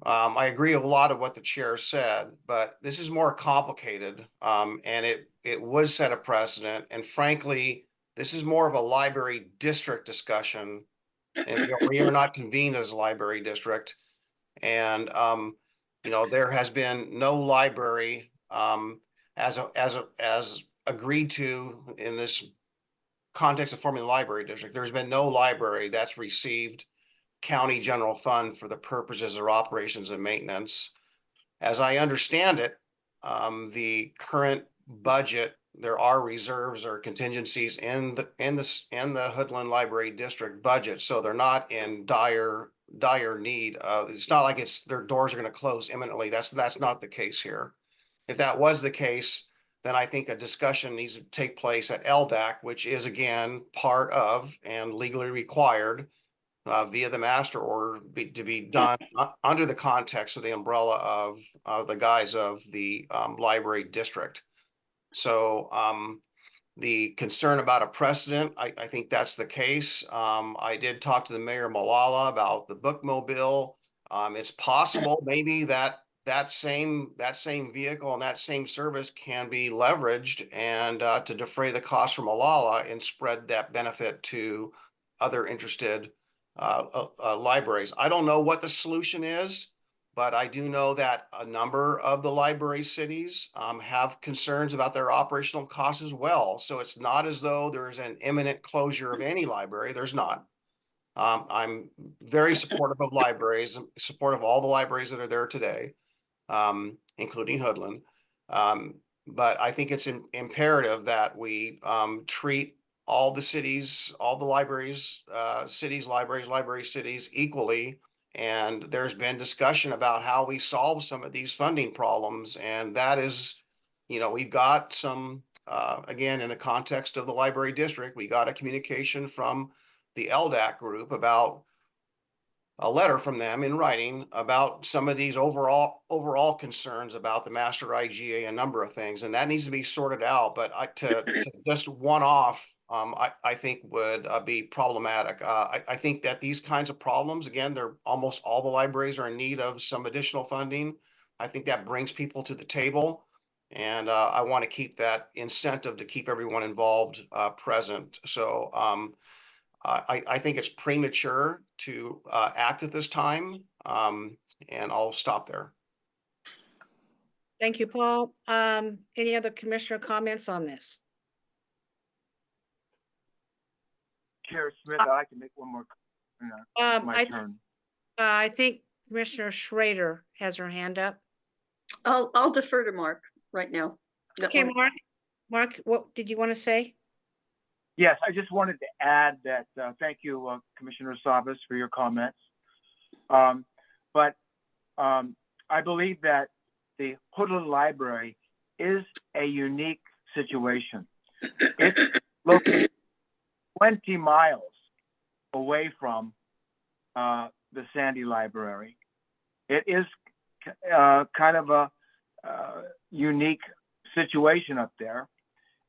Speaker 3: I agree with a lot of what the chair said, but this is more complicated, and it would set a precedent. And frankly, this is more of a library district discussion, and we are not convened as a library district. And you know, there has been no library as agreed to in this context of forming the library district. There's been no library that's received county general fund for the purposes of operations and maintenance. As I understand it, the current budget there are reserves or contingencies in the Hoodland Library District budget, so they're not in dire need of. It's not like their doors are going to close imminently. That's not the case here. If that was the case, then I think a discussion needs to take place at LDAC, which is again part of and legally required via the master order to be done under the context of the umbrella of the guise of the library district. So the concern about a precedent, I think that's the case. I did talk to the Mayor Malala about the bookmobile. It's possible maybe that same vehicle and that same service can be leveraged and to defray the cost from Malala and spread that benefit to other interested libraries. I don't know what the solution is, but I do know that a number of the library cities have concerns about their operational costs as well. So it's not as though there's an imminent closure of any library. There's not. I'm very supportive of libraries, supportive of all the libraries that are there today, including Hoodland. But I think it's imperative that we treat all the cities, all the libraries, cities equally. And there's been discussion about how we solve some of these funding problems. And that is, we've got some, again, in the context of the library district, we got a communication from the LDAC group about a letter from them in writing about some of these overall concerns about the master IGA, a number of things, and that needs to be sorted out. But to just one off, I think would be problematic. I think that these kinds of problems, again, they're almost all the libraries are in need of some additional funding. I think that brings people to the table, and I want to keep that incentive to keep everyone involved present. So I think it's premature to act at this time, and I'll stop there.
Speaker 1: Thank you, Paul. Any other commissioner comments on this?
Speaker 4: Chair Smith, I'd like to make one more comment. My turn.
Speaker 1: I think Commissioner Schrader has her hand up.
Speaker 14: I'll defer to Mark right now.
Speaker 1: Okay, Mark, what did you want to say?
Speaker 4: Yes, I just wanted to add that thank you, Commissioner Savas, for your comments. But I believe that the Hoodland Library is a unique situation. It's located 20 miles away from the Sandy Library. It is kind of a unique situation up there.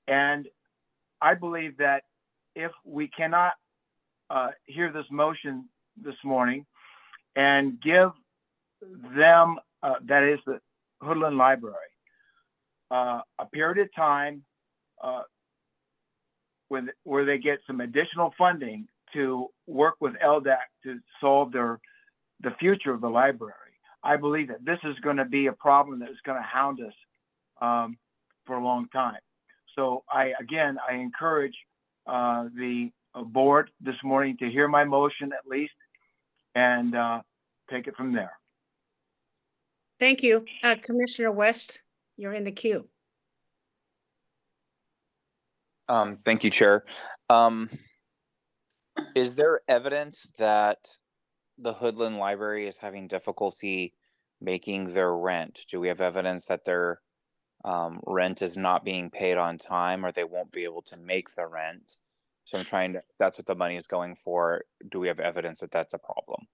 Speaker 4: And I believe that if we cannot hear this motion this morning and give them, that is the Hoodland Library, a period of time where they get some additional funding to work with LDAC to solve the future of the library, I believe that this is going to be a problem that is going to hound us for a long time. So I encourage the board this morning to hear my motion at least and take it from there.
Speaker 1: Thank you. Commissioner West, you're in the queue.
Speaker 15: Thank you, Chair. Is there evidence that the Hoodland Library is having difficulty making their rent? Do we have evidence that their rent is not being paid on time, or they won't be able to make the rent? So I'm trying to, that's what the money is going for. Do we have evidence that that's a problem?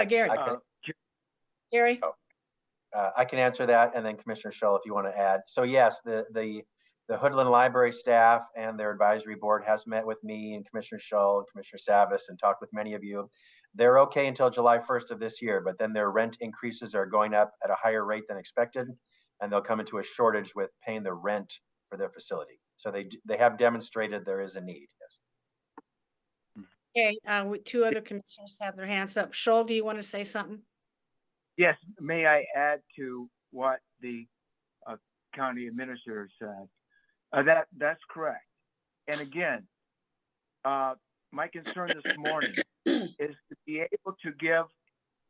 Speaker 1: Gary. Gary?
Speaker 2: I can answer that, and then Commissioner Shull, if you want to add. So yes, the Hoodland Library staff and their advisory board has met with me and Commissioner Shull and Commissioner Savas and talked with many of you. They're okay until July 1st of this year, but then their rent increases are going up at a higher rate than expected, and they'll come into a shortage with paying the rent for their facility. So they have demonstrated there is a need. Yes.
Speaker 1: Okay, two other commissioners have their hands up. Shull, do you want to say something?
Speaker 4: Yes, may I add to what the county administrator said? That's correct. And again, my concern this morning is to be able to give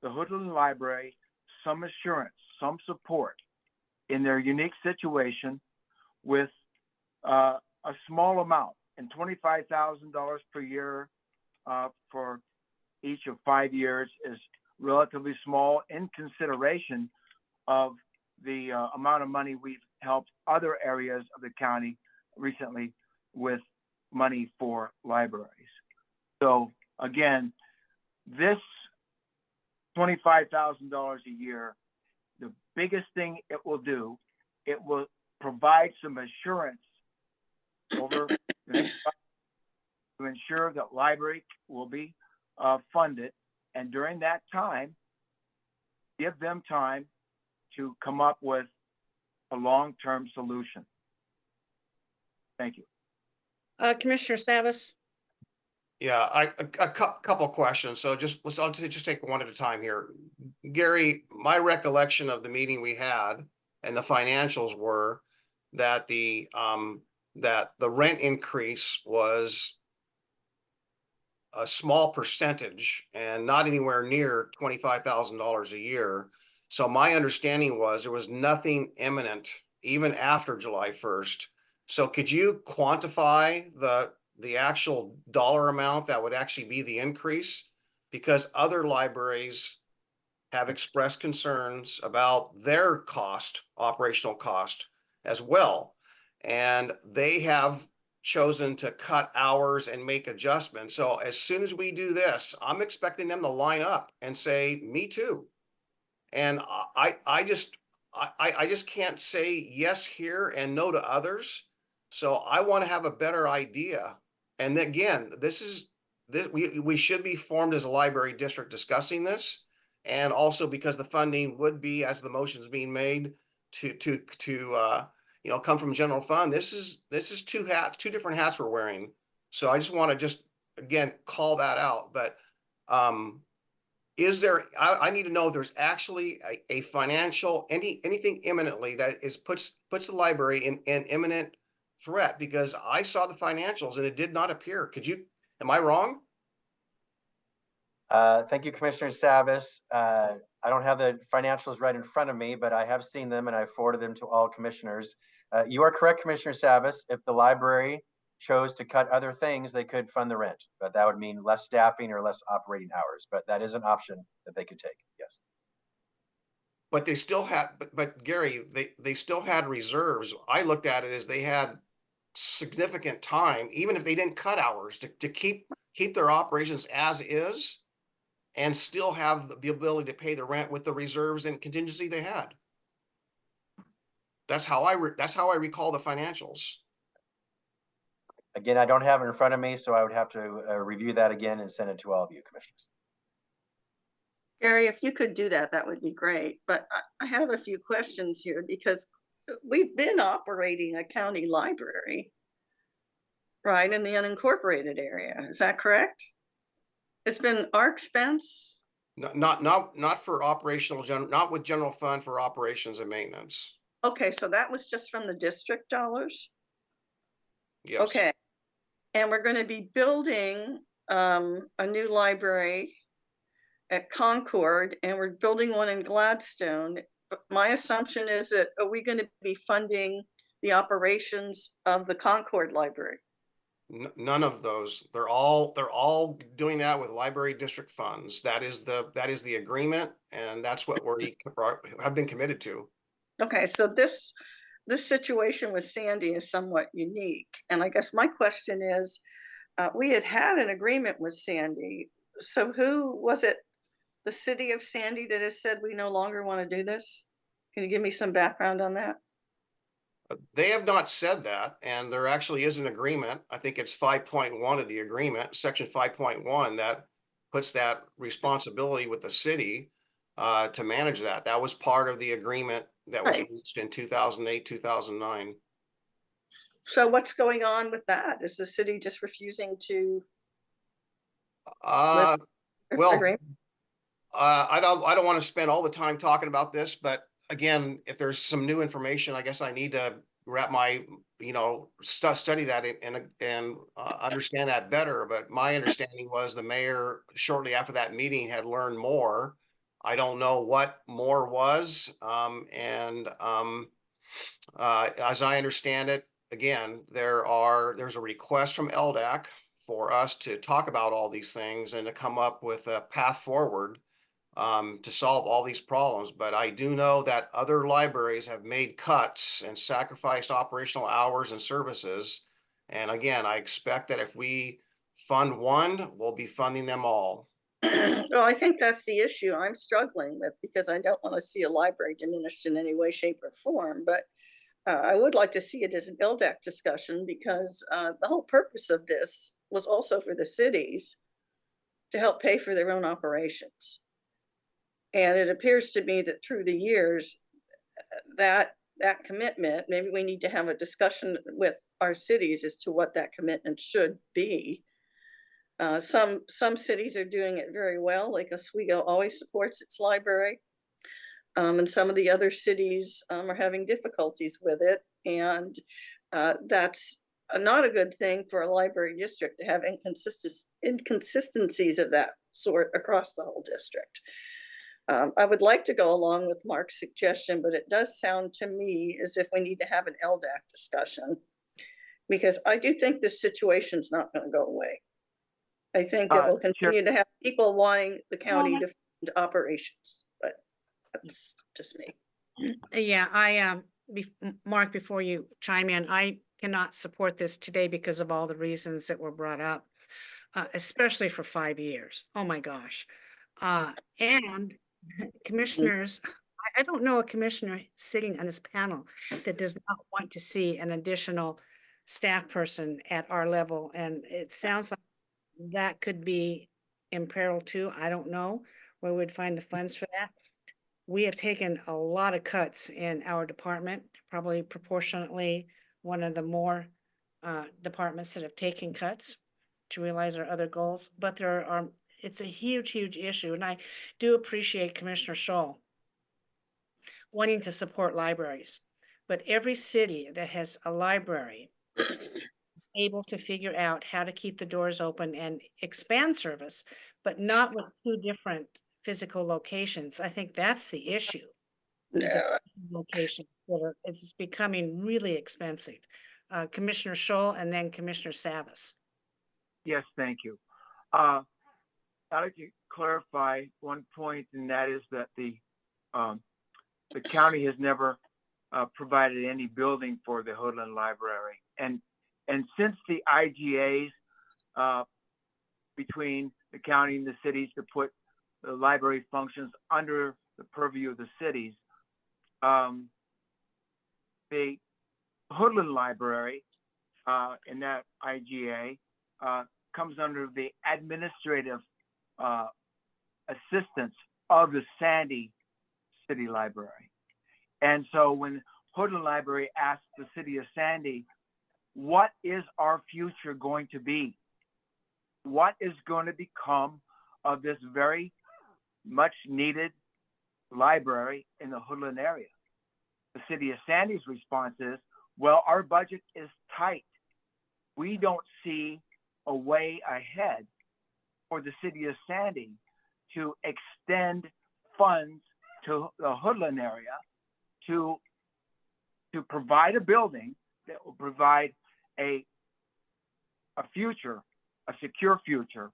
Speaker 4: the Hoodland Library some assurance, some support in their unique situation with a small amount, and $25,000 per year for each of 5 years is relatively small in consideration of the amount of money we've helped other areas of the county recently with money for libraries. So again, this $25,000 a year, the biggest thing it will do, it will provide some assurance over the next 5 to ensure that library will be funded, and during that time, give them time to come up with a long-term solution. Thank you.
Speaker 1: Commissioner Savas?
Speaker 3: Yeah, a couple questions. So I'll just take one at a time here. Gary, my recollection of the meeting we had and the financials were that the rent increase was a small percentage and not anywhere near $25,000 a year. So my understanding was there was nothing imminent even after July 1st. So could you quantify the actual dollar amount that would actually be the increase? Because other libraries have expressed concerns about their cost, operational cost as well. And they have chosen to cut hours and make adjustments. So as soon as we do this, I'm expecting them to line up and say, me too. And I just can't say yes here and no to others. So I want to have a better idea. And again, we should be formed as a library district discussing this. And also because the funding would be, as the motion's being made, to come from general fund. This is two different hats we're wearing. So I just want to again call that out. But is there? I need to know if there's actually a financial anything imminently that puts the library in imminent threat, because I saw the financials and it did not appear. Am I wrong?
Speaker 2: Thank you, Commissioner Savas. I don't have the financials right in front of me, but I have seen them and I forwarded them to all commissioners. You are correct, Commissioner Savas. If the library chose to cut other things, they could fund the rent, but that would mean less staffing or less operating hours. But that is an option that they could take. Yes.
Speaker 3: But they still had, but Gary, they still had reserves. I looked at it as they had significant time, even if they didn't cut hours, to keep their operations as is and still have the ability to pay the rent with the reserves and contingency they had. That's how I recall the financials.
Speaker 2: Again, I don't have it in front of me, so I would have to review that again and send it to all of you, commissioners.
Speaker 14: Gary, if you could do that, that would be great. But I have a few questions here because we've been operating a county library, right, in the unincorporated area. Is that correct? It's been our expense?
Speaker 3: Not for operational, not with general fund for operations and maintenance.
Speaker 14: Okay, so that was just from the district dollars?
Speaker 3: Yes.
Speaker 14: Okay. And we're going to be building a new library at Concord, and we're building one in Gladstone. But my assumption is that, are we going to be funding the operations of the Concord Library?
Speaker 3: None of those. They're all doing that with library district funds. That is the agreement, and that's what we have been committed to. Okay,
Speaker 14: so this situation with Sandy is somewhat unique, and I guess my question is, we had an agreement with Sandy. So who was it? The city of Sandy that has said we no longer want to do this? Can you give me some background on that?
Speaker 3: They have not said that, and there actually is an agreement. I think it's 5.1 of the agreement, section 5.1, that puts that responsibility with the city to manage that. That was part of the agreement that was reached in 2008, 2009.
Speaker 14: So what's going on with that? Is the city just refusing to?
Speaker 3: I don't want to spend all the time talking about this, but again, if there's some new information, I guess I need to wrap my, study that and understand that better. But my understanding was the mayor, shortly after that meeting, had learned more. I don't know what more was. As I understand it, again, there's a request from LDAC for us to talk about all these things and to come up with a path forward to solve all these problems. But I do know that other libraries have made cuts and sacrificed operational hours and services. And again, I expect that if we fund one, we'll be funding them all.
Speaker 14: Well, I think that's the issue I'm struggling with, because I don't want to see a library diminished in any way, shape, or form. But I would like to see it as an LDAC discussion, because the whole purpose of this was also for the cities to help pay for their own operations. And it appears to me that through the years, that commitment, maybe we need to have a discussion with our cities as to what that commitment should be. Some cities are doing it very well, like Oswego always supports its library. And some of the other cities are having difficulties with it. And that's not a good thing for a library district to have inconsistencies of that sort across the whole district. I would like to go along with Mark's suggestion, but it does sound to me as if we need to have an LDAC discussion, because I do think this situation's not going to go away. I think it will continue to have people wanting the county to fund operations, but that's just me.
Speaker 1: Yeah, Mark, before you chime in, I cannot support this today because of all the reasons that were brought up, especially for 5 years. Oh my gosh. And commissioners, I don't know a commissioner sitting on this panel that does not want to see an additional staff person at our level. And it sounds like that could be in peril too. I don't know where we'd find the funds for that. We have taken a lot of cuts in our department, probably proportionately one of the more departments that have taken cuts to realize our other goals. But it's a huge, huge issue. And I do appreciate Commissioner Scholl wanting to support libraries. But every city that has a library able to figure out how to keep the doors open and expand service, but not with 2 different physical locations. I think that's the issue. Locations it's becoming really expensive. Commissioner Scholl and then Commissioner Savas.
Speaker 4: Yes, thank you. I'd like to clarify one point, and that is that the county has never provided any building for the Hoodland Library, and since the IGAs between the county and the cities to put the library functions under the purview of the cities, the Hoodland Library in that IGA comes under the administrative assistance of the Sandy City Library. And so when Hoodland Library asked the city of Sandy, what is our future going to be? What is going to become of this very much needed library in the Hoodland area? The city of Sandy's response is, well, our budget is tight. We don't see a way ahead for the city of Sandy to extend funds to the Hoodland area to provide a building that will provide a future, a secure future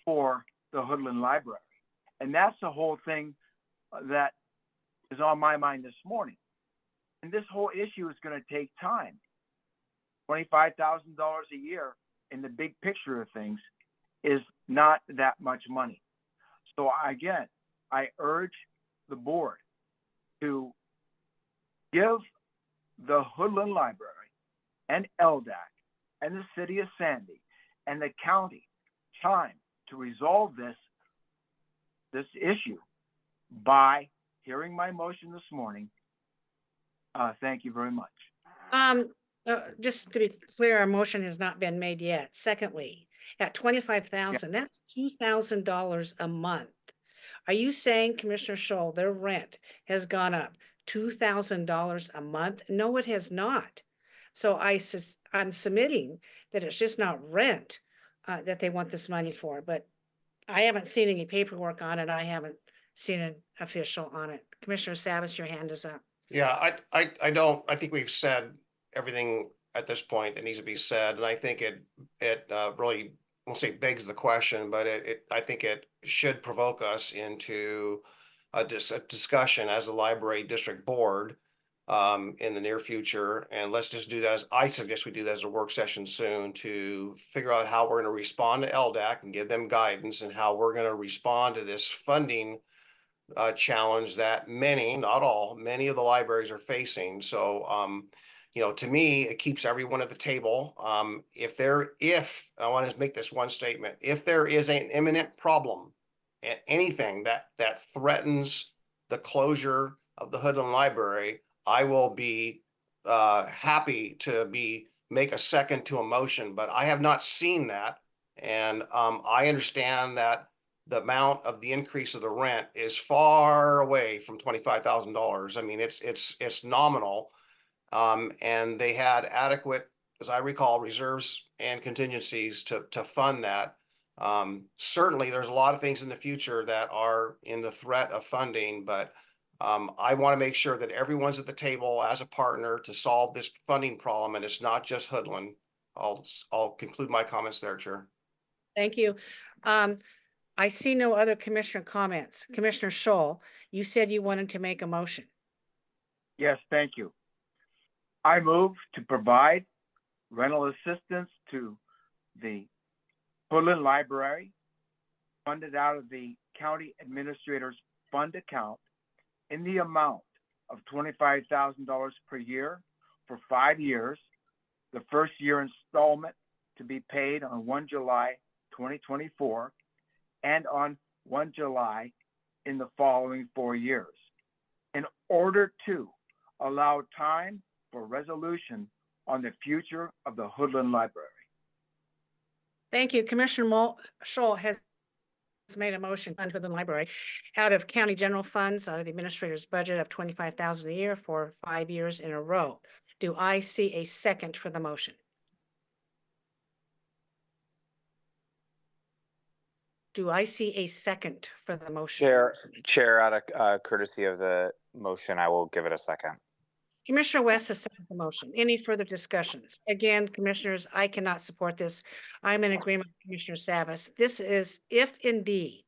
Speaker 4: for the Hoodland Library. And that's the whole thing that is on my mind this morning. And this whole issue is going to take time. $25,000 a year in the big picture of things is not that much money. So again, I urge the board to give the Hoodland Library and LDAC and the city of Sandy and the county time to resolve this issue by hearing my motion this morning. Thank you very much.
Speaker 1: Just to be clear, our motion has not been made yet. Secondly, at $25,000, that's $2,000 a month. Are you saying, Commissioner Scholl, their rent has gone up $2,000 a month? No, it has not. So I'm submitting that it's just not rent that they want this money for, but I haven't seen any paperwork on it. I haven't seen an official on it. Commissioner Savas, your hand is up.
Speaker 3: Yeah, I don't, I think we've said everything at this point that needs to be said, and I think it really, I won't say begs the question, but I think it should provoke us into a discussion as a library district board in the near future, and let's just do that as, I suggest we do that as a work session soon to figure out how we're going to respond to LDAC and give them guidance and how we're going to respond to this funding challenge that many, not all, many of the libraries are facing. So, you know, to me, it keeps everyone at the table. If I want to make this one statement, if there is an imminent problem, anything that threatens the closure of the Hoodland Library, I will be happy to make a second to a motion, but I have not seen that. And I understand that the amount of the increase of the rent is far away from $25,000. I mean, it's nominal. And they had adequate, as I recall, reserves and contingencies to fund that. Certainly there's a lot of things in the future that are in the threat of funding, but I want to make sure that everyone's at the table as a partner to solve this funding problem, and it's not just Hoodland. I'll conclude my comments there, Chair.
Speaker 1: Thank you. I see no other commissioner comments. Commissioner Scholl, you said you wanted to make a motion.
Speaker 4: Yes, thank you. I move to provide rental assistance to the Hoodland Library funded out of the County Administrator's Fund account in the amount of $25,000 per year for 5 years. The first year installment to be paid on 1 July 2024 and on 1 July in the following 4 years, in order to allow time for resolution on the future of the Hoodland Library.
Speaker 1: Thank you. Commissioner Scholl has made a motion on Hoodland Library out of county general funds, out of the administrator's budget of $25,000 a year for 5 years in a row. Do I see a second for the motion? Do I see a second for the motion?
Speaker 15: Chair, out of courtesy of the motion, I will give it a second.
Speaker 1: Commissioner West has seconded the motion. Any further discussions? Again, commissioners, I cannot support this. I'm in agreement with Commissioner Savas. This is, if indeed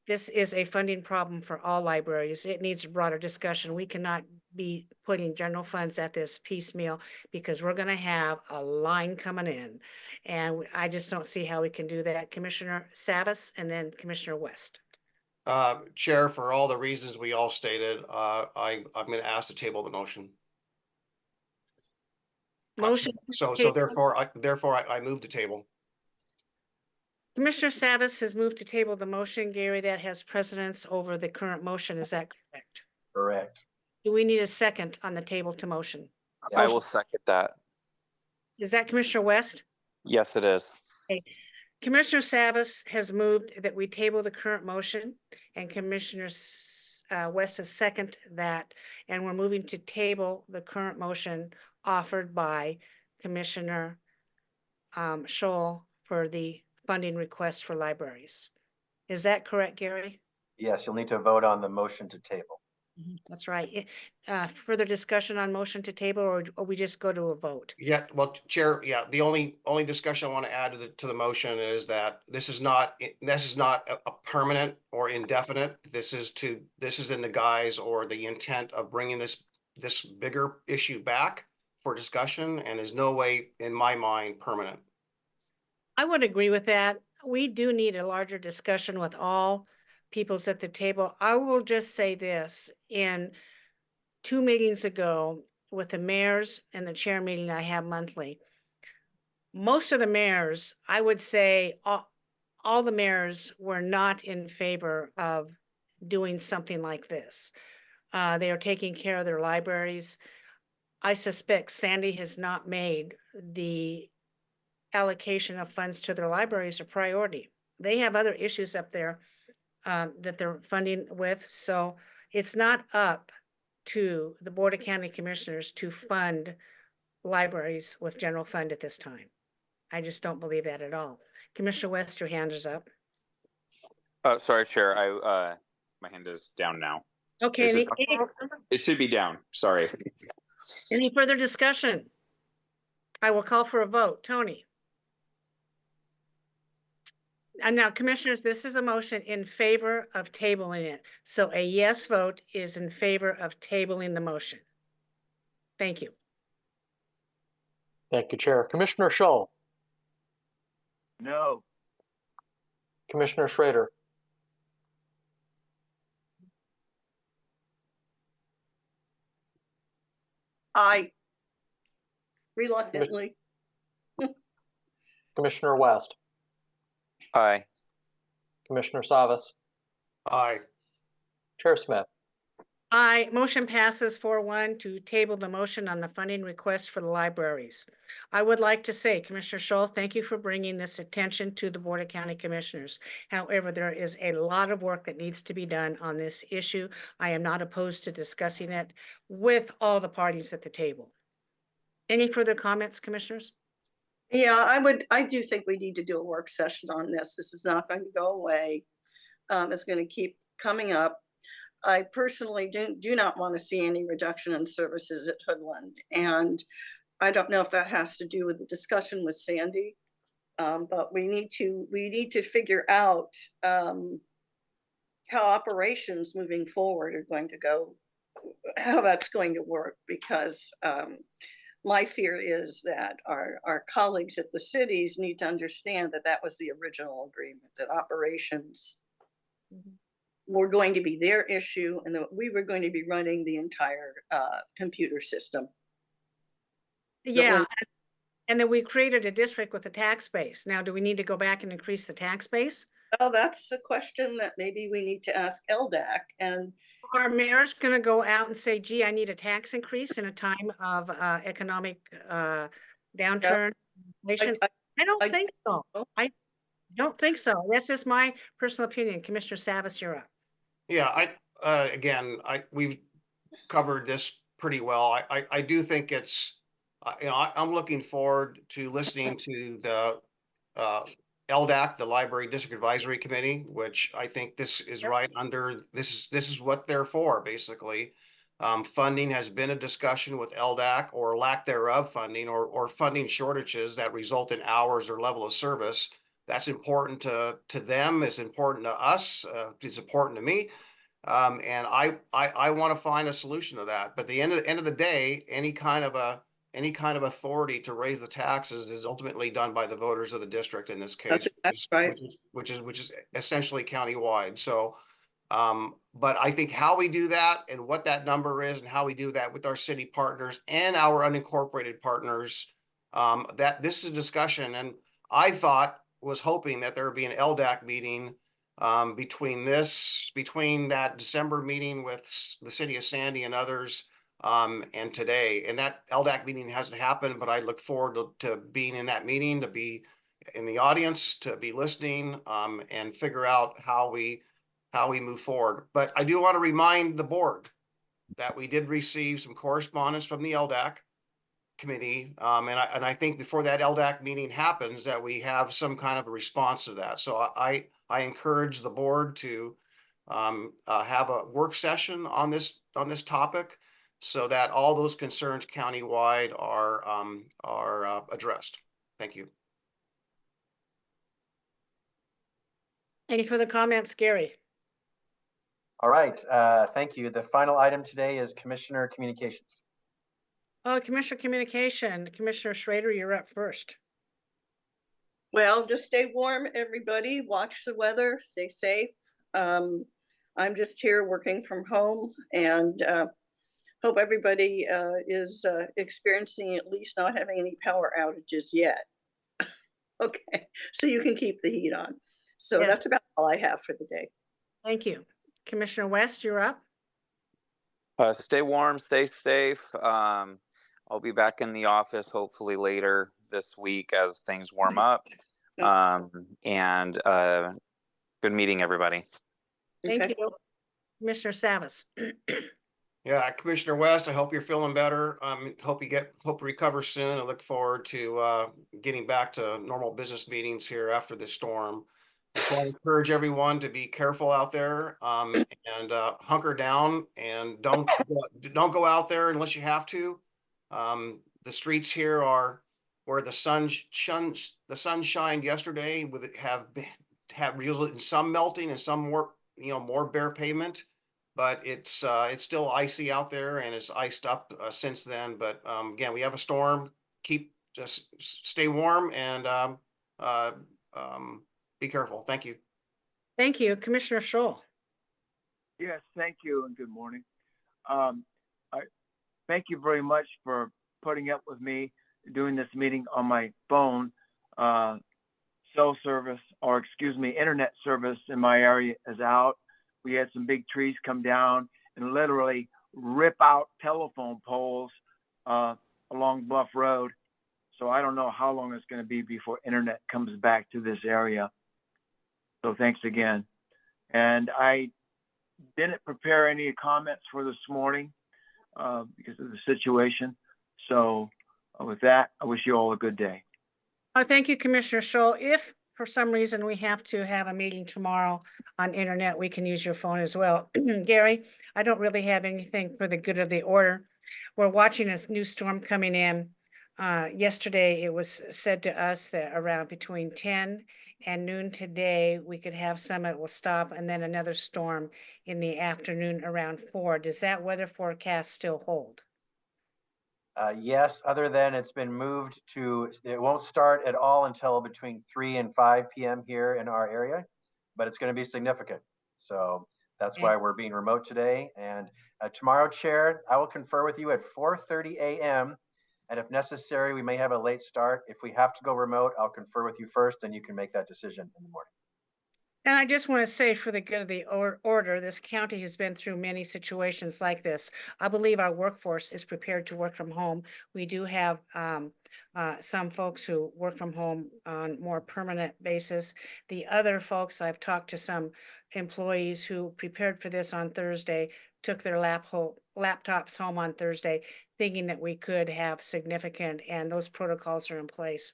Speaker 1: this is a funding problem for all libraries, it needs a broader discussion. We cannot be putting general funds at this piecemeal because we're going to have a line coming in. And I just don't see how we can do that. Commissioner Savas and then Commissioner West.
Speaker 3: Chair, for all the reasons we all stated, I'm going to ask to table the motion.
Speaker 1: Motion.
Speaker 3: So therefore I move to table.
Speaker 1: Commissioner Savas has moved to table the motion. Gary, that has precedence over the current motion. Is that correct?
Speaker 2: Correct.
Speaker 1: Do we need a second on the table to motion?
Speaker 15: I will second that.
Speaker 1: Is that Commissioner West?
Speaker 15: Yes, it is.
Speaker 1: Okay. Commissioner Savas has moved that we table the current motion, and Commissioner West has seconded that, and we're moving to table the current motion offered by Commissioner Scholl for the funding request for libraries. Is that correct, Gary?
Speaker 2: Yes, you'll need to vote on the motion to table.
Speaker 1: That's right. Further discussion on motion to table, or we just go to a vote?
Speaker 3: Yeah, well, Chair, yeah, the only discussion I want to add to the motion is that this is not a permanent or indefinite. This is in the guise or the intent of bringing this bigger issue back for discussion, and is no way, in my mind, permanent.
Speaker 1: I would agree with that. We do need a larger discussion with all peoples at the table. I will just say this, in 2 meetings ago with the mayors and the chair meeting I have monthly, most of the mayors, I would say all the mayors were not in favor of doing something like this. They are taking care of their libraries. I suspect Sandy has not made the allocation of funds to their libraries a priority. They have other issues up there that they're funding with. So it's not up to the Board of County Commissioners to fund libraries with general fund at this time. I just don't believe that at all. Commissioner West, your hand is up.
Speaker 15: Sorry, Chair.
Speaker 16: My hand is down now.
Speaker 1: Okay,
Speaker 16: Is it
Speaker 1: any,
Speaker 16: It should be down. Sorry.
Speaker 1: any further discussion? I will call for a vote. Tony? And now, commissioners, this is a motion in favor of tabling it. So a yes vote is in favor of tabling the motion. Thank you.
Speaker 11: Thank you, Chair. Commissioner Schull,
Speaker 4: No.
Speaker 11: Commissioner Schrader,
Speaker 14: I reluctantly.
Speaker 11: Commissioner West,
Speaker 15: Aye.
Speaker 11: Commissioner Savas,
Speaker 3: Aye.
Speaker 11: Chair Smith.
Speaker 1: Aye, motion passes 4-1 to table the motion on the funding request for the libraries. I would like to say, Commissioner Schull, thank you for bringing this attention to the Board of County Commissioners. However, there is a lot of work that needs to be done on this issue. I am not opposed to discussing it with all the parties at the table. Any further comments, Commissioners?
Speaker 14: Yeah, I do think we need to do a work session on this. This is not going to go away. It's going to keep coming up. I personally do not want to see any reduction in services at Hoodland. And I don't know if that has to do with the discussion with Sandy, but we need to figure out how operations moving forward are going to go, how that's going to work, because my fear is that our colleagues at the cities need to understand that that was the original agreement, that operations were going to be their issue and that we were going to be running the entire computer system.
Speaker 1: Yeah, and then we created a district with a tax base. Now, do we need to go back and increase the tax base?
Speaker 14: Well, that's a question that maybe we need to ask LDAC. And
Speaker 1: are mayors going to go out and say, gee, I need a tax increase in a time of economic downturn? Inflation? I don't think so. I don't think so. That's just my personal opinion. Commissioner Savas, you're up.
Speaker 3: Yeah, we've covered this pretty well. I do think it's, I'm looking forward to listening to the LDAC, the Library District Advisory Committee, which I think this is right under, this is what they're for, basically. Funding has been a discussion with LDAC, or lack thereof funding, or funding shortages that result in hours or level of service. That's important to them, it's important to us, it's important to me. And I want to find a solution to that. But at the end of the day, any kind of authority to raise the taxes is ultimately done by the voters of the district in this case.
Speaker 14: That's right.
Speaker 3: Which is essentially countywide. So but I think how we do that and what that number is and how we do that with our city partners and our unincorporated partners, that this is a discussion. And I was hoping that there would be an LDAC meeting between that December meeting with the city of Sandy and others and today. And that LDAC meeting hasn't happened, but I look forward to being in that meeting, to be in the audience, to be listening and figure out how we move forward. But I do want to remind the board that we did receive some correspondence from the LDAC committee. And I think before that LDAC meeting happens, that we have some kind of a response to that. So I encourage the board to have a work session on this topic, so that all those concerns countywide are addressed. Thank you.
Speaker 1: Any further comments, Gary?
Speaker 2: All right, thank you. The final item today is Commissioner Communications.
Speaker 1: Commissioner Communication, Commissioner Schrader, you're up first.
Speaker 14: Well, just stay warm, everybody. Watch the weather, stay safe. I'm just here working from home, and hope everybody is experiencing at least not having any power outages yet. Okay, so you can keep the heat on. So that's about all I have for the day.
Speaker 1: Thank you. Commissioner West, you're up.
Speaker 15: Stay warm, stay safe. I'll be back in the office hopefully later this week as things warm up. And good meeting, everybody.
Speaker 1: Thank you. Commissioner Savas.
Speaker 3: Yeah, Commissioner West, I hope you're feeling better. Hope you recover soon. I look forward to getting back to normal business meetings here after this storm. So I encourage everyone to be careful out there, and hunker down and don't go out there unless you have to. The streets here are where the sun shined yesterday, with it have resulted in some melting and some more bare pavement, but it's still icy out there, and it's iced up since then. But again, we have a storm. Just stay warm and be careful. Thank you.
Speaker 1: Thank you, Commissioner Scholl.
Speaker 4: Yes, thank you and good morning. I thank you very much for putting up with me doing this meeting on my phone. Cell service, or excuse me, internet service in my area is out. We had some big trees come down and literally rip out telephone poles along Bluff Road. So I don't know how long it's going to be before internet comes back to this area. So thanks again. And I didn't prepare any comments for this morning because of the situation. So with that, I wish you all a good day.
Speaker 1: Thank you, Commissioner Scholl. If for some reason we have to have a meeting tomorrow on internet, we can use your phone as well. Gary, I don't really have anything for the good of the order. We're watching this new storm coming in. Yesterday, it was said to us that around between 10 and noon today, we could have some that will stop, and then another storm in the afternoon around 4. Does that weather forecast still hold?
Speaker 2: Yes, other than it's been moved to, it won't start at all until between 3 and 5 p.m. here in our area, but it's going to be significant. So that's why we're being remote today. And tomorrow, Chair, I will confer with you at 4:30 a.m. And if necessary, we may have a late start. If we have to go remote, I'll confer with you first, and you can make that decision in the morning.
Speaker 1: And I just want to say, for the good of the order, this county has been through many situations like this. I believe our workforce is prepared to work from home. We do have some folks who work from home on more permanent basis. The other folks, I've talked to some employees who prepared for this on Thursday, took their laptops home on Thursday, thinking that we could have significant, and those protocols are in place.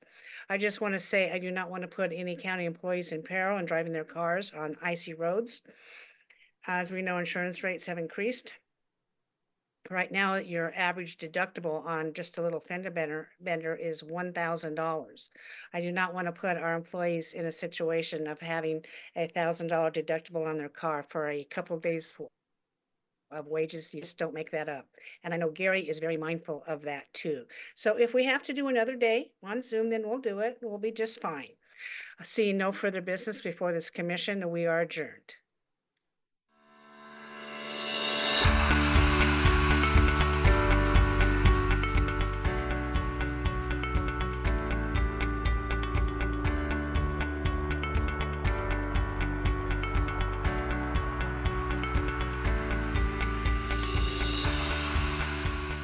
Speaker 1: I just want to say, I do not want to put any county employees in peril in driving their cars on icy roads. As we know, insurance rates have increased. Right now, your average deductible on just a little fender bender is $1,000. I do not want to put our employees in a situation of having a $1,000 deductible on their car for a couple of days of wages. You just don't make that up. And I know Gary is very mindful of that too. So if we have to do another day on Zoom, then we'll do it. We'll be just fine. Seeing no further business before this commission, we are adjourned.